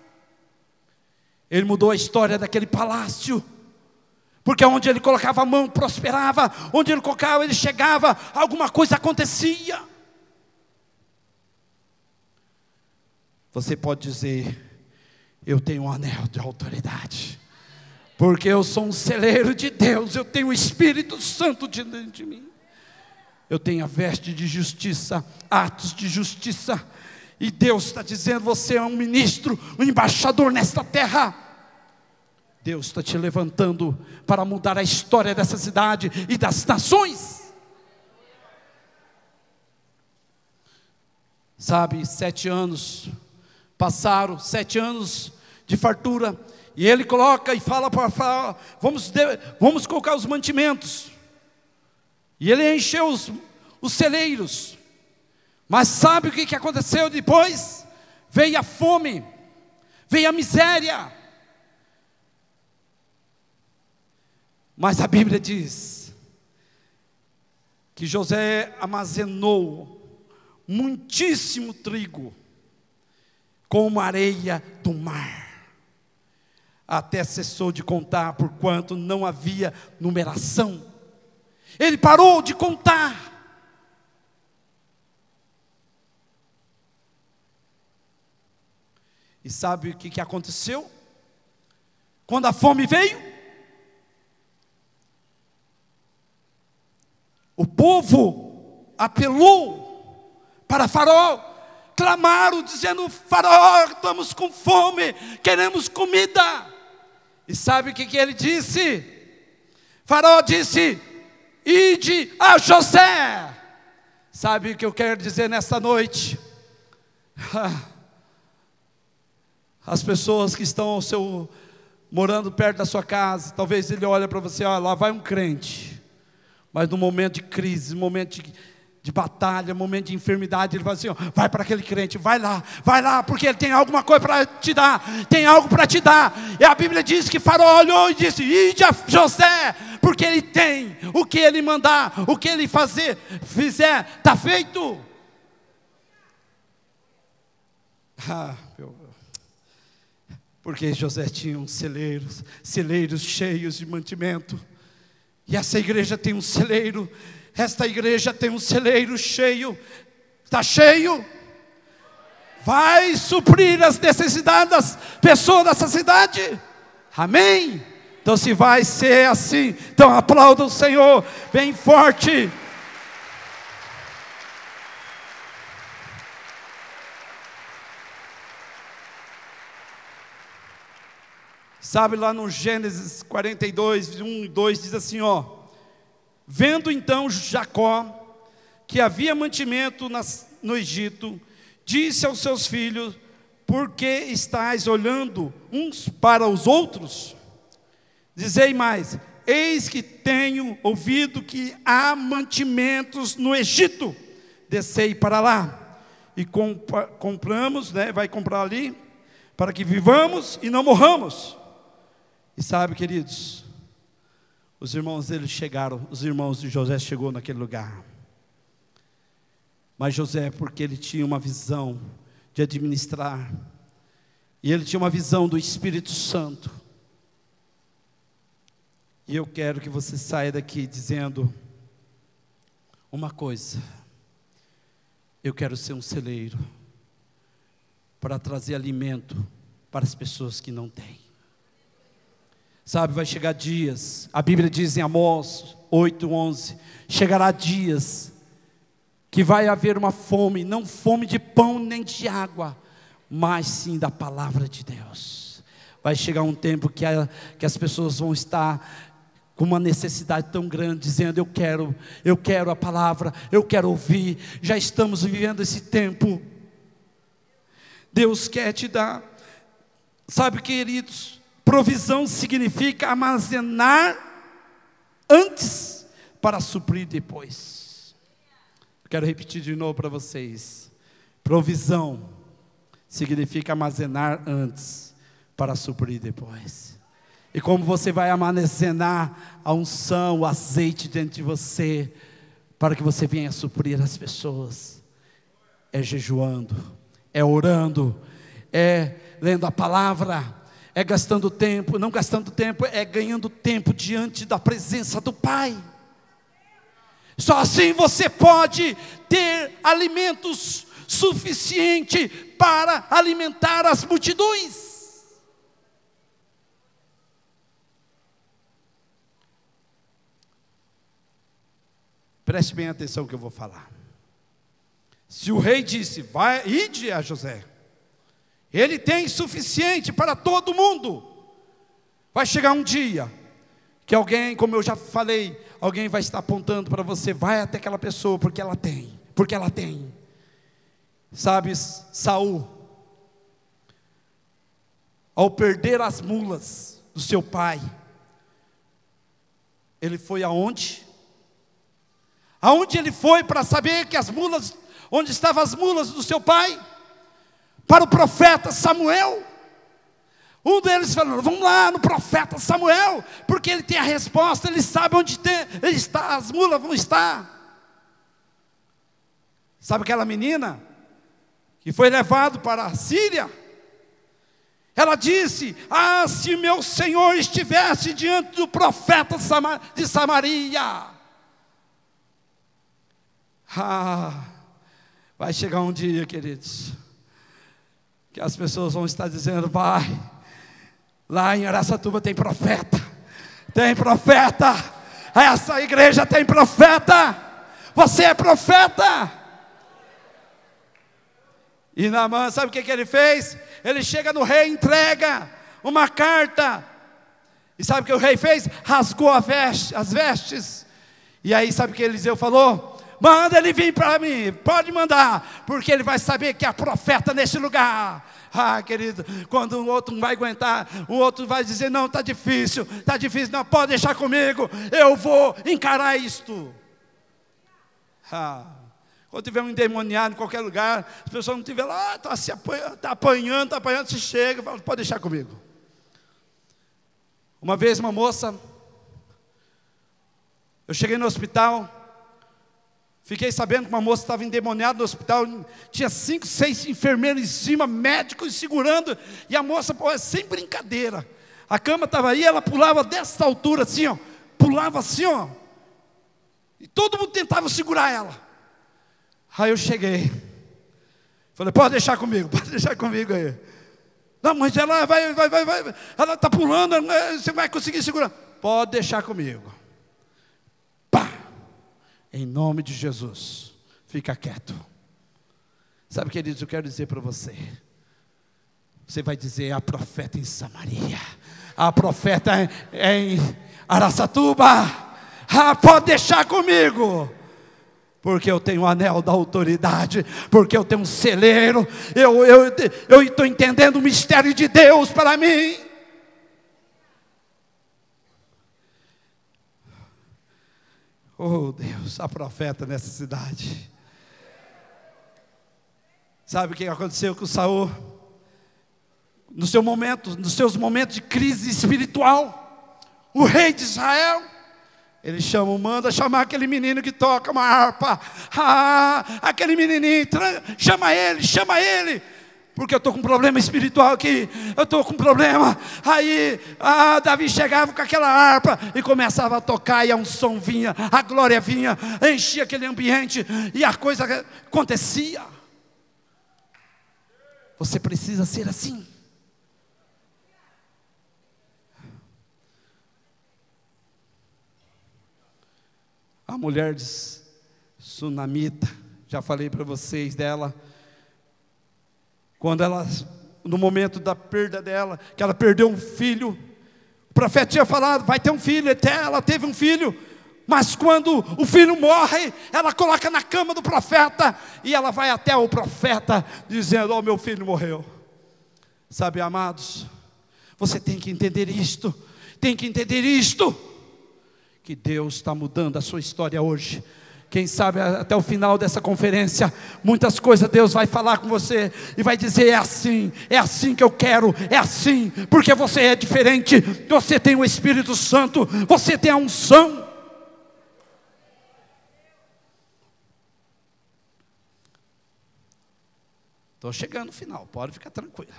ele mudou a história daquele palácio, porque onde ele colocava a mão prosperava, onde ele colocava, ele chegava, alguma coisa acontecia. Você pode dizer: eu tenho um anel de autoridade, porque eu sou um celeiro de Deus, eu tenho o Espírito Santo dentro de mim, eu tenho a veste de justiça, atos de justiça, e Deus está dizendo: você é um ministro, um embaixador nesta terra. Deus está te levantando para mudar a história dessa cidade e das nações. Sabe, 7 anos passaram, 7 anos de fartura, e ele coloca e fala para Faraó: vamos colocar os mantimentos. E ele encheu os celeiros. Mas sabe o que aconteceu depois? Veio a fome, veio a miséria. Mas a Bíblia diz que José armazenou muitíssimo trigo, como a areia do mar, até cessou de contar, porquanto não havia numeração. Ele parou de contar. E sabe o que aconteceu? Quando a fome veio, o povo apelou para Faraó, clamaram dizendo: Faraó, estamos com fome, queremos comida. E sabe o que ele disse? Faraó disse: ide a José. Sabe o que eu quero dizer nessa noite? As pessoas que estão morando perto da sua casa, talvez ele olhe para você: lá vai um crente. Mas no momento de crise, no momento de batalha, momento de enfermidade, ele fala assim, ó, vai para aquele crente, vai lá, porque ele tem alguma coisa para te dar, tem algo para te dar. E a Bíblia diz que Faraó olhou e disse, ide a José, porque ele tem o que ele mandar, o que ele fizer, está feito. Porque José tinha uns celeiros cheios de mantimento, e essa igreja tem um celeiro, esta igreja tem um celeiro cheio, está cheio, vai suprir as necessidades das pessoas dessa cidade, amém? Então se vai ser assim, então aplauda o Senhor, bem forte. Sabe, lá no Gênesis 42, 1 e 2, diz assim, ó, vendo então Jacó, que havia mantimento no Egito, disse aos seus filhos, por que estáis olhando uns para os outros? Dizei mais, eis que tenho ouvido que há mantimentos no Egito, descei para lá, e compramos, vai comprar ali, para que vivamos e não morramos. E sabe, queridos, os irmãos dele chegaram, os irmãos de José chegou naquele lugar. Mas José, porque ele tinha uma visão de administrar, e ele tinha uma visão do Espírito Santo. E eu quero que você saia daqui dizendo uma coisa: eu quero ser um celeiro para trazer alimento para as pessoas que não têm. Sabe, vai chegar dias, a Bíblia diz em Amós 8:11, chegará dias que vai haver uma fome, não fome de pão nem de água, mas sim da palavra de Deus. Vai chegar um tempo que as pessoas vão estar com uma necessidade tão grande, dizendo, eu quero a palavra, eu quero ouvir. Já estamos vivendo esse tempo, Deus quer te dar. Sabe, queridos, provisão significa armazenar antes para suprir depois. Quero repetir de novo para vocês. Provisão significa armazenar antes para suprir depois. E como você vai armazenar a unção, o azeite dentro de você, para que você venha suprir as pessoas? É jejuando, é orando, é lendo a palavra, é gastando tempo, não gastando tempo, é ganhando tempo diante da presença do Pai. Só assim você pode ter alimentos suficientes para alimentar as multidões. Preste bem atenção no que eu vou falar. Se o rei disse, ide a José, ele tem suficiente para todo mundo. Vai chegar um dia que alguém, como eu já falei, alguém vai estar apontando para você, vai até aquela pessoa, porque ela tem. Sabe, Saul, ao perder as mulas do seu pai, ele foi aonde? Aonde ele foi para saber que as mulas, onde estavam as mulas do seu pai? Para o profeta Samuel. Um deles falou, vamos lá no profeta Samuel, porque ele tem a resposta, ele sabe onde está, as mulas vão estar. Sabe aquela menina que foi levada para a Síria? Ela disse, se meu Senhor estivesse diante do profeta de Samaria. Vai chegar um dia, queridos, que as pessoas vão estar dizendo, vai, lá em Araçatuba tem profeta, essa igreja tem profeta, você é profeta. E Naamã, sabe o que ele fez? Ele chega no rei, entrega uma carta, e sabe o que o rei fez? Rasgou as vestes, e aí sabe o que Eliseu falou? Manda ele vir para mim, pode mandar, porque ele vai saber que há profeta nesse lugar. Querido, quando o outro não vai aguentar, o outro vai dizer, não, está difícil, não, pode deixar comigo, eu vou encarar isto. Quando tiver um endemoniado em qualquer lugar, as pessoas não estiverem lá, está apanhando, você chega e fala, pode deixar comigo. Uma vez uma moça, eu cheguei no hospital, fiquei sabendo que uma moça estava endemoniada no hospital, tinha 5, 6 enfermeiros em cima, médicos segurando, e a moça, sem brincadeira, a cama estava aí, ela pulava dessa altura assim, ó, pulava assim, ó, e todo mundo tentava segurar ela. Aí eu cheguei, falei, pode deixar comigo aí. Não, mas ela vai, ela está pulando, você vai conseguir segurar. Pode deixar comigo. Pá! Em nome de Jesus, fica quieto. Sabe, queridos, eu quero dizer para você. Você vai dizer, a profeta em Samaria, a profeta em Araçatuba, pode deixar comigo. Porque eu tenho o anel da autoridade, porque eu tenho um celeiro, eu estou entendendo o mistério de Deus para mim. Oh Deus, a profeta nessa cidade. Sabe o que aconteceu com Saul? Nos seus momentos de crise espiritual, o rei de Israel, ele manda chamar aquele menino que toca uma harpa. Aquele menininho, chama ele. Porque eu estou com um problema espiritual aqui. Eu estou com um problema. Aí, Davi chegava com aquela harpa e começava a tocar. E um som vinha, a glória vinha, enchia aquele ambiente. E a coisa acontecia. Você precisa ser assim. A mulher de Sunamita, já falei para vocês dela, quando ela, no momento da perda dela, que ela perdeu um filho, o profeta tinha falado, vai ter um filho, até ela teve um filho, mas quando o filho morre, ela coloca na cama do profeta, e ela vai até o profeta, dizendo, oh, meu filho morreu. Sabe, amados, você tem que entender isto, que Deus está mudando a sua história hoje. Quem sabe até o final dessa conferência, muitas coisas Deus vai falar com você e vai dizer, é assim que eu quero, é assim, porque você é diferente, você tem o Espírito Santo, você tem a unção. Estou chegando no final, pode ficar tranquila.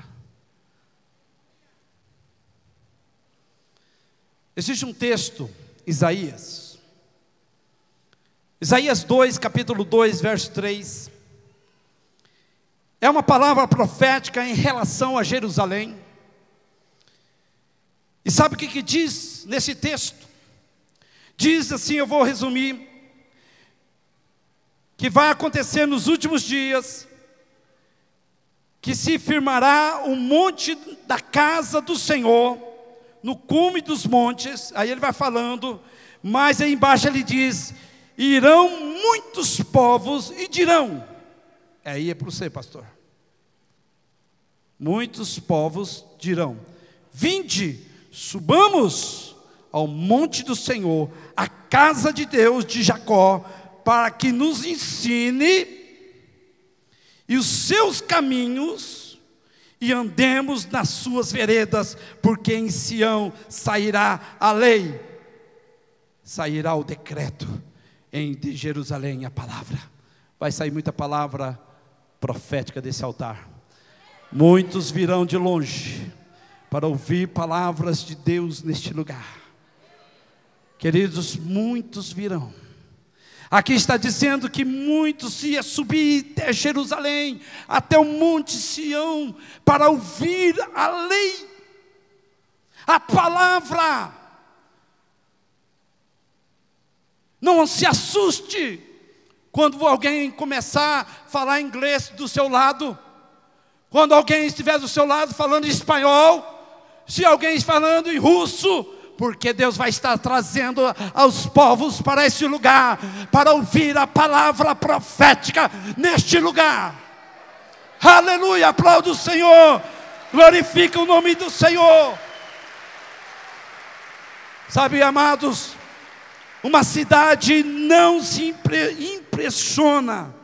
Existe um texto, Isaías 2, capítulo 2, verso 3. É uma palavra profética em relação a Jerusalém. E sabe o que diz nesse texto? Diz assim, eu vou resumir, que vai acontecer nos últimos dias, que se firmará o monte da casa do Senhor, no cume dos montes. Aí ele vai falando, mas aí embaixo ele diz, irão muitos povos e dirão, aí é para você, pastor, muitos povos dirão, vinde, subamos ao monte do Senhor, a casa de Deus de Jacó, para que nos ensine e os seus caminhos, e andemos nas suas veredas, porque em Sião sairá a lei, sairá o decreto, de Jerusalém a palavra. Vai sair muita palavra profética desse altar. Muitos virão de longe para ouvir palavras de Deus neste lugar. Queridos, muitos virão. Aqui está dizendo que muitos iam subir até Jerusalém, até o monte Sião, para ouvir a lei, a palavra. Não se assuste quando alguém começar a falar inglês do seu lado, quando alguém estiver do seu lado falando espanhol, se alguém falando em russo, porque Deus vai estar trazendo aos povos para este lugar, para ouvir a palavra profética neste lugar. Aleluia, aplauda o Senhor, glorifica o nome do Senhor. Sabe, amados, uma cidade não se impressiona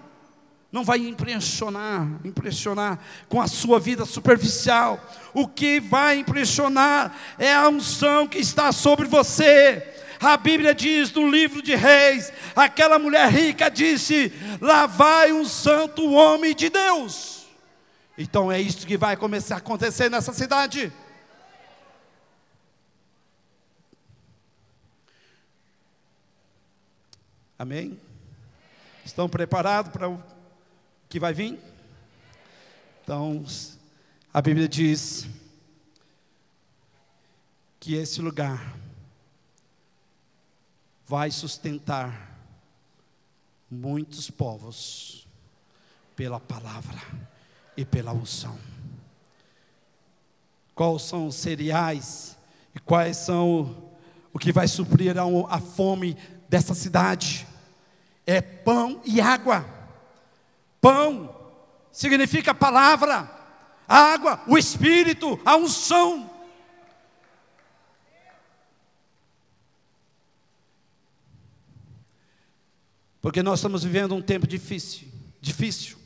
não vai impressionar com a sua vida superficial. O que vai impressionar é a unção que está sobre você. A Bíblia diz no livro de Reis, aquela mulher rica disse: lá vai um santo homem de Deus. Então é isso que vai começar a acontecer nessa cidade. Amém? Estão preparados para o que vai vir? Então, a Bíblia diz que esse lugar vai sustentar muitos povos pela palavra e pela unção. Quais são os cereais e quais são o que vai suprir a fome dessa cidade? É pão e água. Pão significa palavra, água, o Espírito, a unção. Porque nós estamos vivendo um tempo difícil,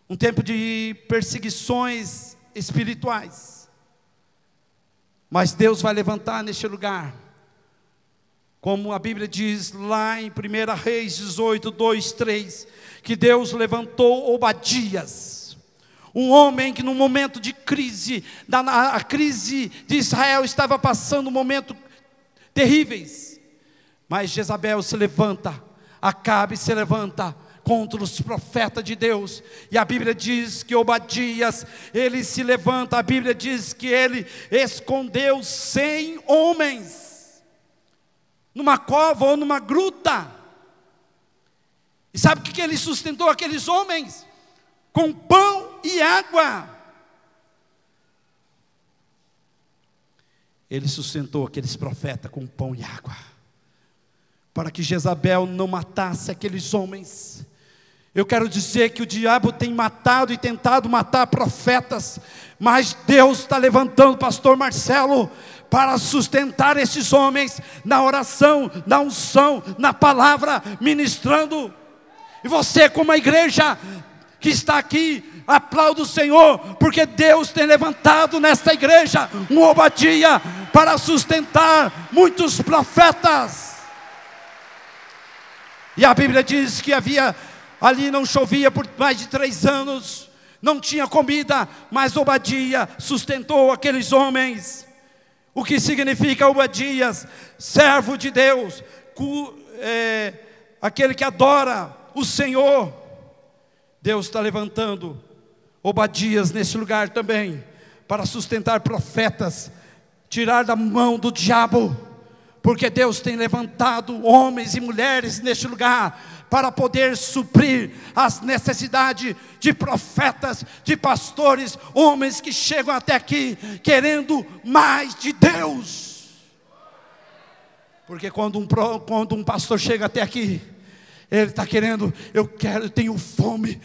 um tempo de perseguições espirituais. Mas Deus vai levantar neste lugar, como a Bíblia diz lá em 1 Reis 18, 2, 3, que Deus levantou Obadias, um homem que no momento de crise, a crise de Israel estava passando momentos terríveis, mas Jezabel se levanta, Acabe se levanta contra os profetas de Deus, e a Bíblia diz que Obadias, ele se levanta, a Bíblia diz que ele escondeu 100 homens, numa cova ou numa gruta. E sabe o que ele sustentou aqueles homens? Com pão e água. Ele sustentou aqueles profetas com pão e água, para que Jezabel não matasse aqueles homens. Eu quero dizer que o diabo tem matado e tentado matar profetas, mas Deus está levantando o pastor Marcelo para sustentar esses homens na oração, na unção, na palavra, ministrando. E você, como a igreja que está aqui, aplauda o Senhor, porque Deus tem levantado nesta igreja um Obadia para sustentar muitos profetas. E a Bíblia diz que ali não chovia por mais de 3 anos, não tinha comida, mas Obadia sustentou aqueles homens. O que significa Obadias? Servo de Deus, aquele que adora o Senhor. Deus está levantando Obadias nesse lugar também, para sustentar profetas, tirar da mão do diabo, porque Deus tem levantado homens e mulheres neste lugar, para poder suprir as necessidades de profetas, de pastores, homens que chegam até aqui, querendo mais de Deus. Porque quando um pastor chega até aqui, ele está querendo, eu tenho fome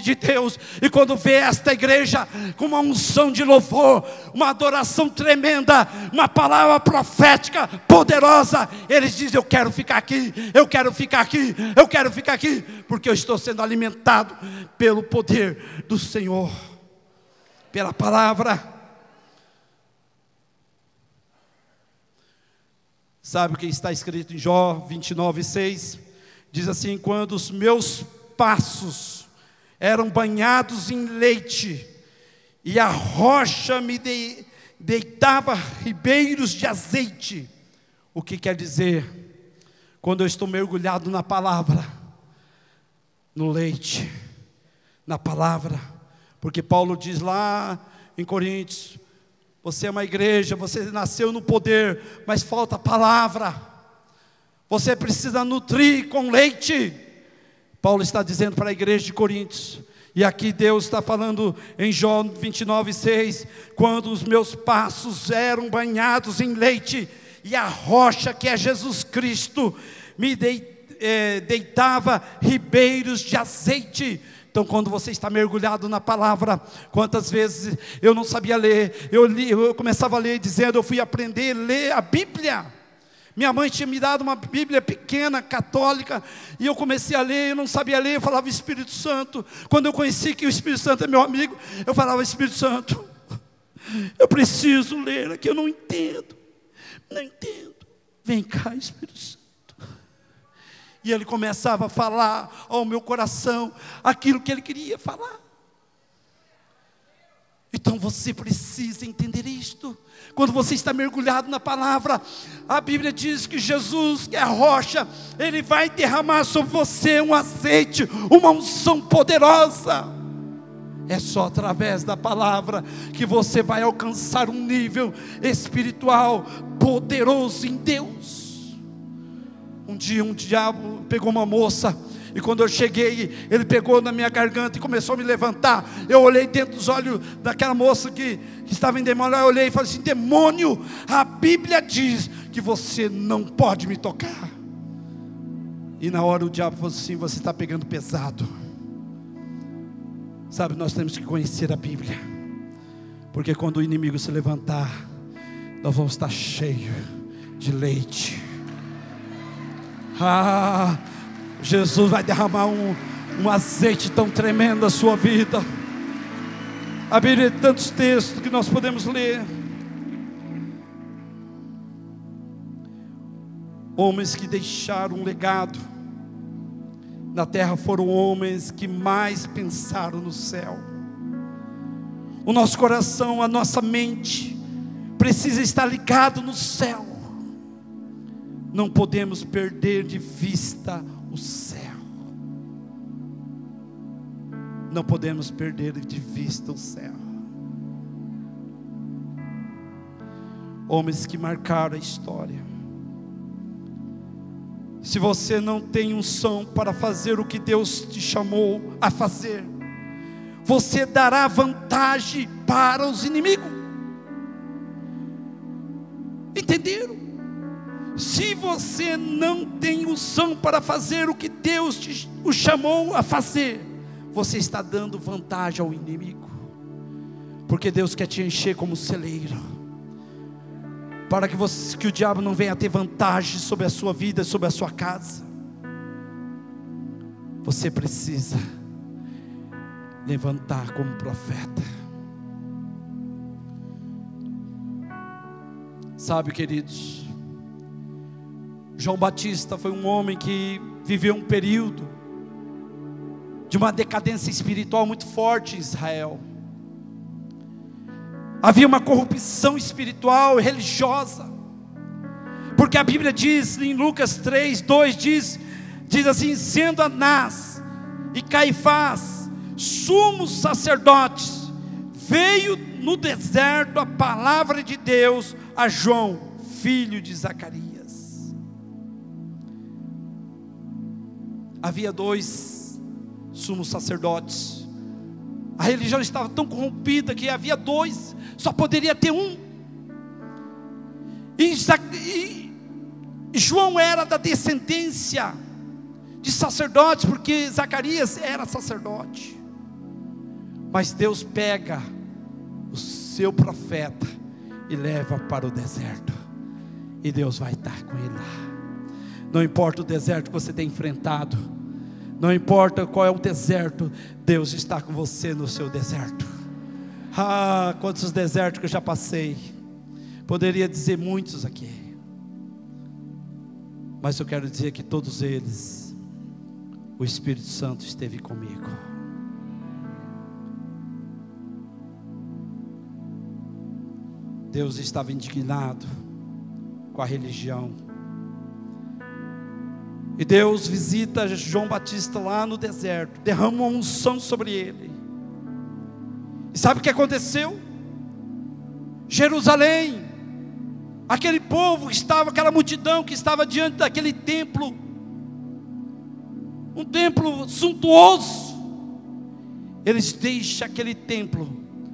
de Deus. E quando vê esta igreja com uma unção de louvor, uma adoração tremenda, uma palavra profética poderosa, eles dizem: eu quero ficar aqui, eu quero ficar aqui, eu quero ficar aqui, porque eu estou sendo alimentado pelo poder do Senhor, pela palavra. Sabe o que está escrito em Jó 29:6? Diz assim: quando os meus passos eram banhados em leite, e a rocha me deitava ribeiros de azeite. O que quer dizer? Quando eu estou mergulhado na palavra, no leite, na palavra. Porque Paulo diz lá em Coríntios: você é uma igreja, você nasceu no poder, mas falta a palavra. Você precisa nutrir com leite. Paulo está dizendo para a igreja de Coríntios. E aqui Deus está falando em Jó 29:6. Quando os meus passos eram banhados em leite, e a rocha que é Jesus Cristo me deitava ribeiros de azeite. Então, quando você está mergulhado na palavra, quantas vezes eu não sabia ler, eu começava a ler dizendo, eu fui aprender a ler a Bíblia. Minha mãe tinha me dado uma Bíblia pequena, católica, e eu comecei a ler, eu não sabia ler, eu falava Espírito Santo. Quando eu conheci que o Espírito Santo é meu amigo, eu falava Espírito Santo, eu preciso ler aqui, eu não entendo. Vem cá, Espírito Santo. E ele começava a falar ao meu coração aquilo que ele queria falar. Então você precisa entender isto. Quando você está mergulhado na palavra, a Bíblia diz que Jesus, que é a rocha, Ele vai derramar sobre você um azeite, uma unção poderosa. É só através da palavra que você vai alcançar um nível espiritual poderoso em Deus. Um dia um diabo pegou uma moça, e quando eu cheguei, ele pegou na minha garganta e começou a me levantar. Eu olhei dentro dos olhos daquela moça que estava endemoniada. Eu olhei e falei assim: demônio, a Bíblia diz que você não pode me tocar. E na hora o diabo falou assim: você está pegando pesado. Sabe, nós temos que conhecer a Bíblia, porque quando o inimigo se levantar, nós vamos estar cheios de leite. Jesus vai derramar um azeite tão tremendo na sua vida. A Bíblia tem tantos textos que nós podemos ler. Homens que deixaram um legado na terra foram homens que mais pensaram no céu. O nosso coração, a nossa mente precisa estar ligado no céu. Não podemos perder de vista o céu. Não podemos perder de vista o céu. Homens que marcaram a história. Se você não tem unção para fazer o que Deus te chamou a fazer, você dará vantagem para os inimigos. Entenderam? Se você não tem unção para fazer o que Deus o chamou a fazer, você está dando vantagem ao inimigo. Porque Deus quer te encher como celeiro, para que o diabo não venha ter vantagem sobre a sua vida, sobre a sua casa. Você precisa levantar como profeta. Sabe, queridos, João Batista foi um homem que viveu um período de uma decadência espiritual muito forte em Israel. Havia uma corrupção espiritual e religiosa, porque a Bíblia diz em Lucas 3:2, diz assim: sendo Anás e Caifás sumos sacerdotes, veio no deserto a palavra de Deus a João, filho de Zacarias. Havia 2 sumos sacerdotes. A religião estava tão corrompida que havia 2, só poderia ter um. E João era da descendência de sacerdotes, porque Zacarias era sacerdote. Mas Deus pega o seu profeta e leva para o deserto, e Deus vai estar com ele lá. Não importa o deserto que você tem enfrentado, não importa qual é o deserto, Deus está com você no seu deserto. Quantos desertos que eu já passei, poderia dizer muitos aqui, mas eu quero dizer que todos eles, o Espírito Santo esteve comigo. Deus estava indignado com a religião, e Deus visita João Batista lá no deserto, derrama uma unção sobre ele. E sabe o que aconteceu? Jerusalém, aquele povo que estava, aquela multidão que estava diante daquele templo, um templo suntuoso, eles deixam aquele templo,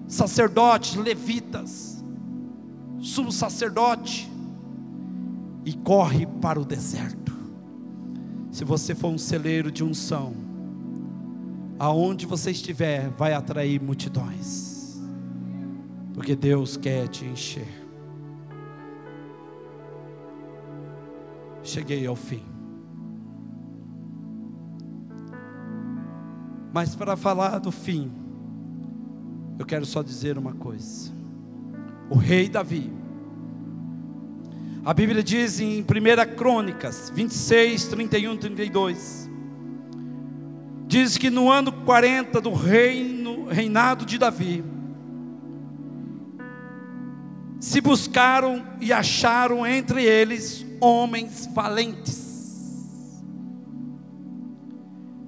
sacerdotes, levitas, sumo sacerdote, e corre para o deserto. Se você for um celeiro de unção, aonde você estiver, vai atrair multidões, porque Deus quer te encher. cheguei ao fim. Mas para falar do fim, eu quero só dizer uma coisa. O rei Davi, a Bíblia diz em 1 Crônicas 26, 31, 32, diz que no ano 40 do reinado de Davi, se buscaram e acharam entre eles homens valentes.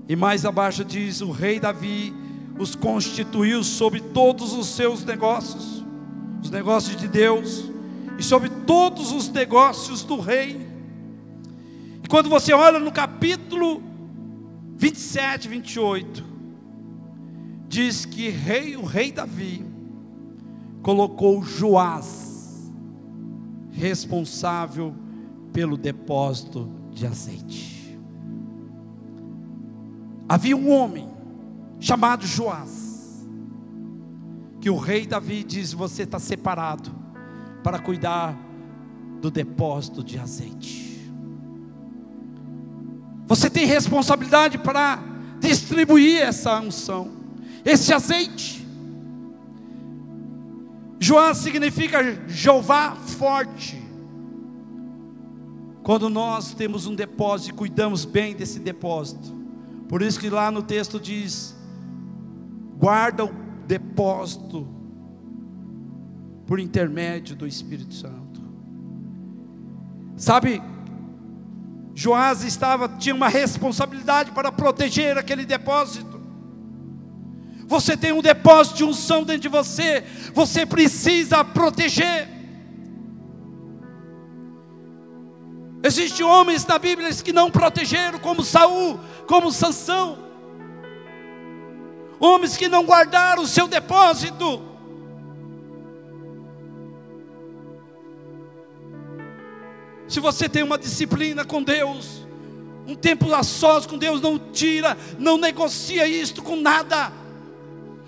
E mais abaixo diz: o rei Davi os constituiu sobre todos os seus negócios, os negócios de Deus, e sobre todos os negócios do rei. E quando você olha no capítulo 27, 28, diz que o rei Davi colocou Joás responsável pelo depósito de azeite. Havia um homem chamado Joás, que o rei Davi diz: você está separado para cuidar do depósito de azeite. Você tem responsabilidade para distribuir essa unção, esse azeite. Joás significa Jeová forte. Quando nós temos um depósito e cuidamos bem desse depósito, por isso que lá no texto diz: guarda o depósito por intermédio do Espírito Santo. Sabe, Joás tinha uma responsabilidade para proteger aquele depósito. Você tem um depósito de unção dentro de você, você precisa proteger. Existem homens na Bíblia que não protegeram, como Saul, como Sansão. Homens que não guardaram o seu depósito. Se você tem uma disciplina com Deus, um tempo a sós com Deus, não tira, não negocia isto com nada.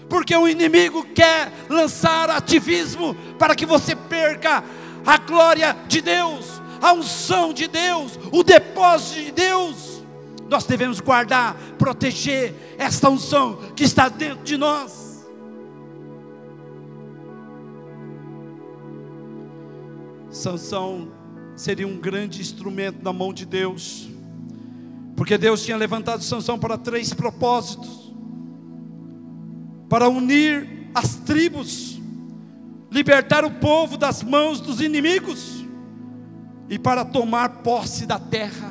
Porque o inimigo quer lançar ativismo para que você perca a glória de Deus, a unção de Deus, o depósito de Deus. Nós devemos guardar, proteger esta unção que está dentro de nós. Sansão seria um grande instrumento na mão de Deus, porque Deus tinha levantado Sansão para 3 propósitos: para unir as tribos, libertar o povo das mãos dos inimigos, e para tomar posse da terra.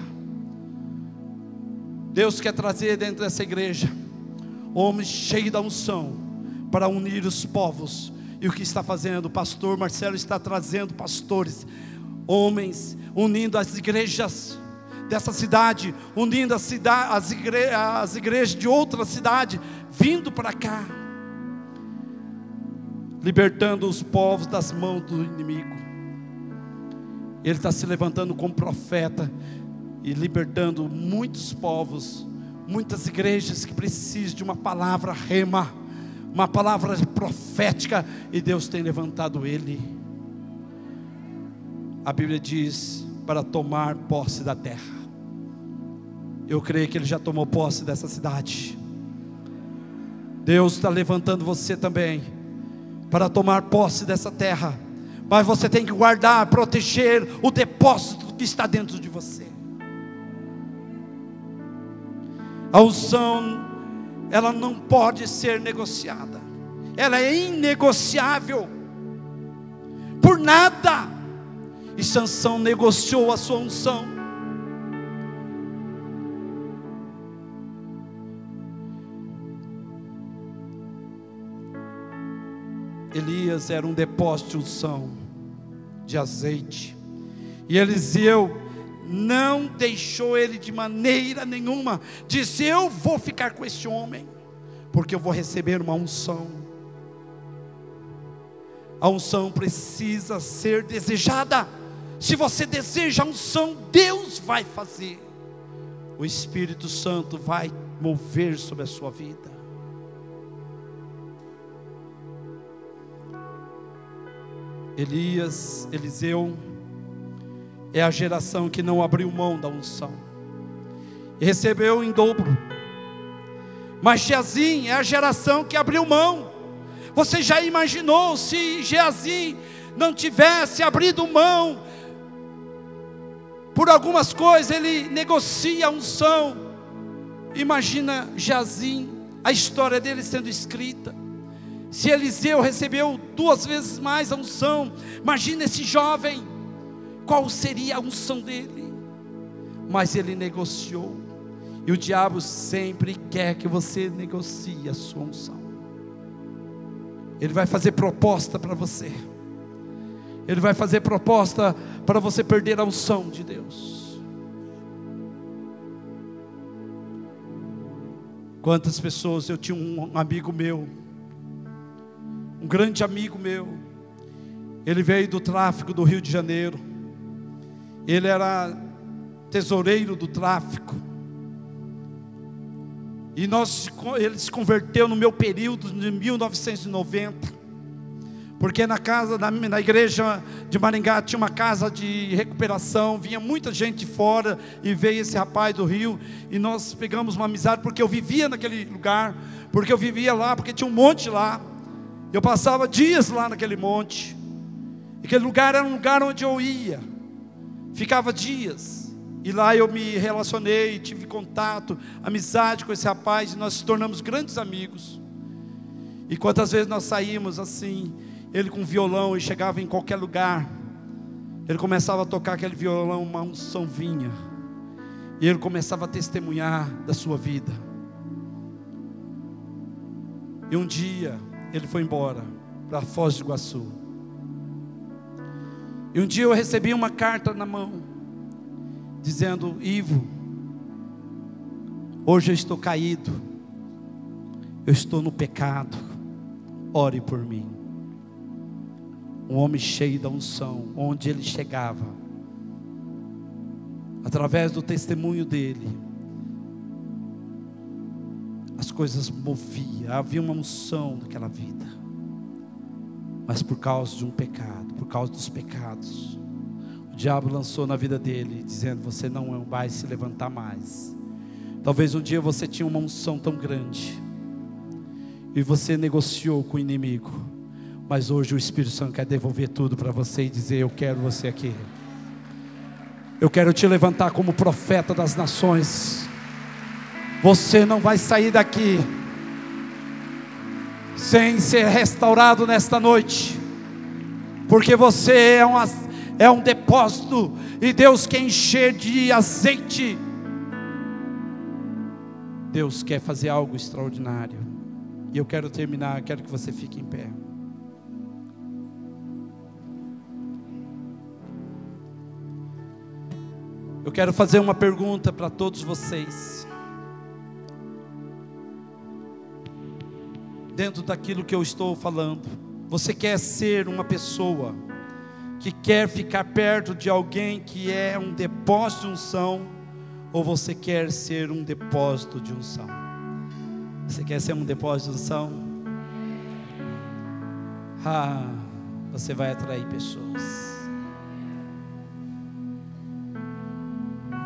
Deus quer trazer dentro dessa igreja homens cheios da unção para unir os povos. E o que está fazendo? O pastor Marcelo está trazendo pastores, homens, unindo as igrejas dessa cidade, unindo as igrejas de outra cidade, vindo para cá, libertando os povos das mãos do inimigo. Ele está se levantando como profeta e libertando muitos povos, muitas igrejas que precisam de uma palavra rema, uma palavra profética, e Deus tem levantado ele. A Bíblia diz: para tomar posse da terra. Eu creio que ele já tomou posse dessa cidade. Deus está levantando você também para tomar posse dessa terra. Mas você tem que guardar, proteger o depósito que está dentro de você. A unção, ela não pode ser negociada. Ela é inegociável. Por nada. E Sansão negociou a sua unção. Elias era um depósito de unção, de azeite. E Eliseu não deixou ele de maneira nenhuma. Disse: eu vou ficar com esse homem, porque eu vou receber uma unção. A unção precisa ser desejada. Se você deseja a unção, Deus vai fazer. O Espírito Santo vai mover sobre a sua vida. Eliseu, é a geração que não abriu mão da unção e recebeu em dobro. Mas Geazim é a geração que abriu mão. Você já imaginou se Geazim não tivesse abrido mão por algumas coisas? Ele negocia a unção. Imagina Geazim, a história dele sendo escrita. Se Eliseu recebeu 2 vezes mais a unção, imagina esse jovem, qual seria a unção dele? Mas ele negociou. E o diabo sempre quer que você negocie a sua unção. Ele vai fazer proposta para você. Ele vai fazer proposta para você perder a unção de Deus. Quantas pessoas, eu tinha um amigo meu, um grande amigo meu, ele veio do tráfico do Rio de Janeiro, ele era tesoureiro do tráfico, e ele se converteu no meu período de 1990, porque na igreja de Maringá tinha uma casa de recuperação, vinha muita gente de fora, e veio esse rapaz do Rio, e nós pegamos uma amizade, porque eu vivia naquele lugar, porque eu vivia lá, porque tinha um monte lá, eu passava dias lá naquele monte, aquele lugar era um lugar onde eu ia, ficava dias, e lá eu me relacionei, tive contato, amizade com esse rapaz, e nós nos tornamos grandes amigos. E quantas vezes nós saímos assim, ele com violão, e chegava em qualquer lugar, ele começava a tocar aquele violão, uma unção vinha, e ele começava a testemunhar da sua vida. E um dia ele foi embora para Foz do Iguaçu, e um dia eu recebi uma carta na mão, dizendo: Ivo, hoje eu estou caído, eu estou no pecado, ore por mim. Um homem cheio da unção, onde ele chegava, através do testemunho dele, as coisas moviam, havia uma unção naquela vida, mas por causa de um pecado, por causa dos pecados, o diabo lançou na vida dele, dizendo: você não vai se levantar mais. Talvez um dia você tinha uma unção tão grande, e você negociou com o inimigo, mas hoje o Espírito Santo quer devolver tudo para você e dizer: eu quero você aqui, eu quero te levantar como profeta das nações. Você não vai sair daqui sem ser restaurado nesta noite, porque você é um depósito, e Deus quer encher de azeite. Deus quer fazer algo extraordinário. E eu quero terminar, quero que você fique em pé. Eu quero fazer uma pergunta para todos vocês, dentro daquilo que eu estou falando. Você quer ser uma pessoa que quer ficar perto de alguém que é um depósito de unção, ou você quer ser um depósito de unção? Você quer ser um depósito de unção? Você vai atrair pessoas.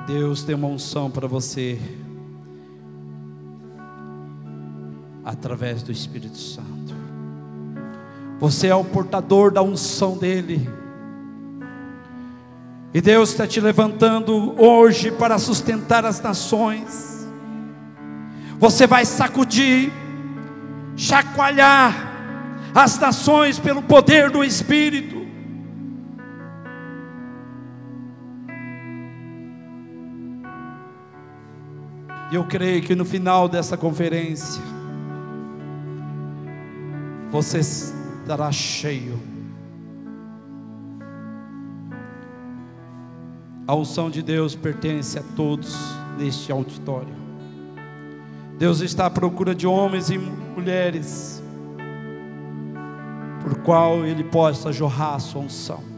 Deus tem uma unção para você, através do Espírito Santo. Você é o portador da unção dele, e Deus está te levantando hoje para sustentar as nações. Você vai sacudir, chacoalhar as nações pelo poder do Espírito. E eu creio que no final dessa conferência, você estará cheio. A unção de Deus pertence a todos neste auditório. Deus está à procura de homens e mulheres, por qual Ele possa jorrar a sua unção.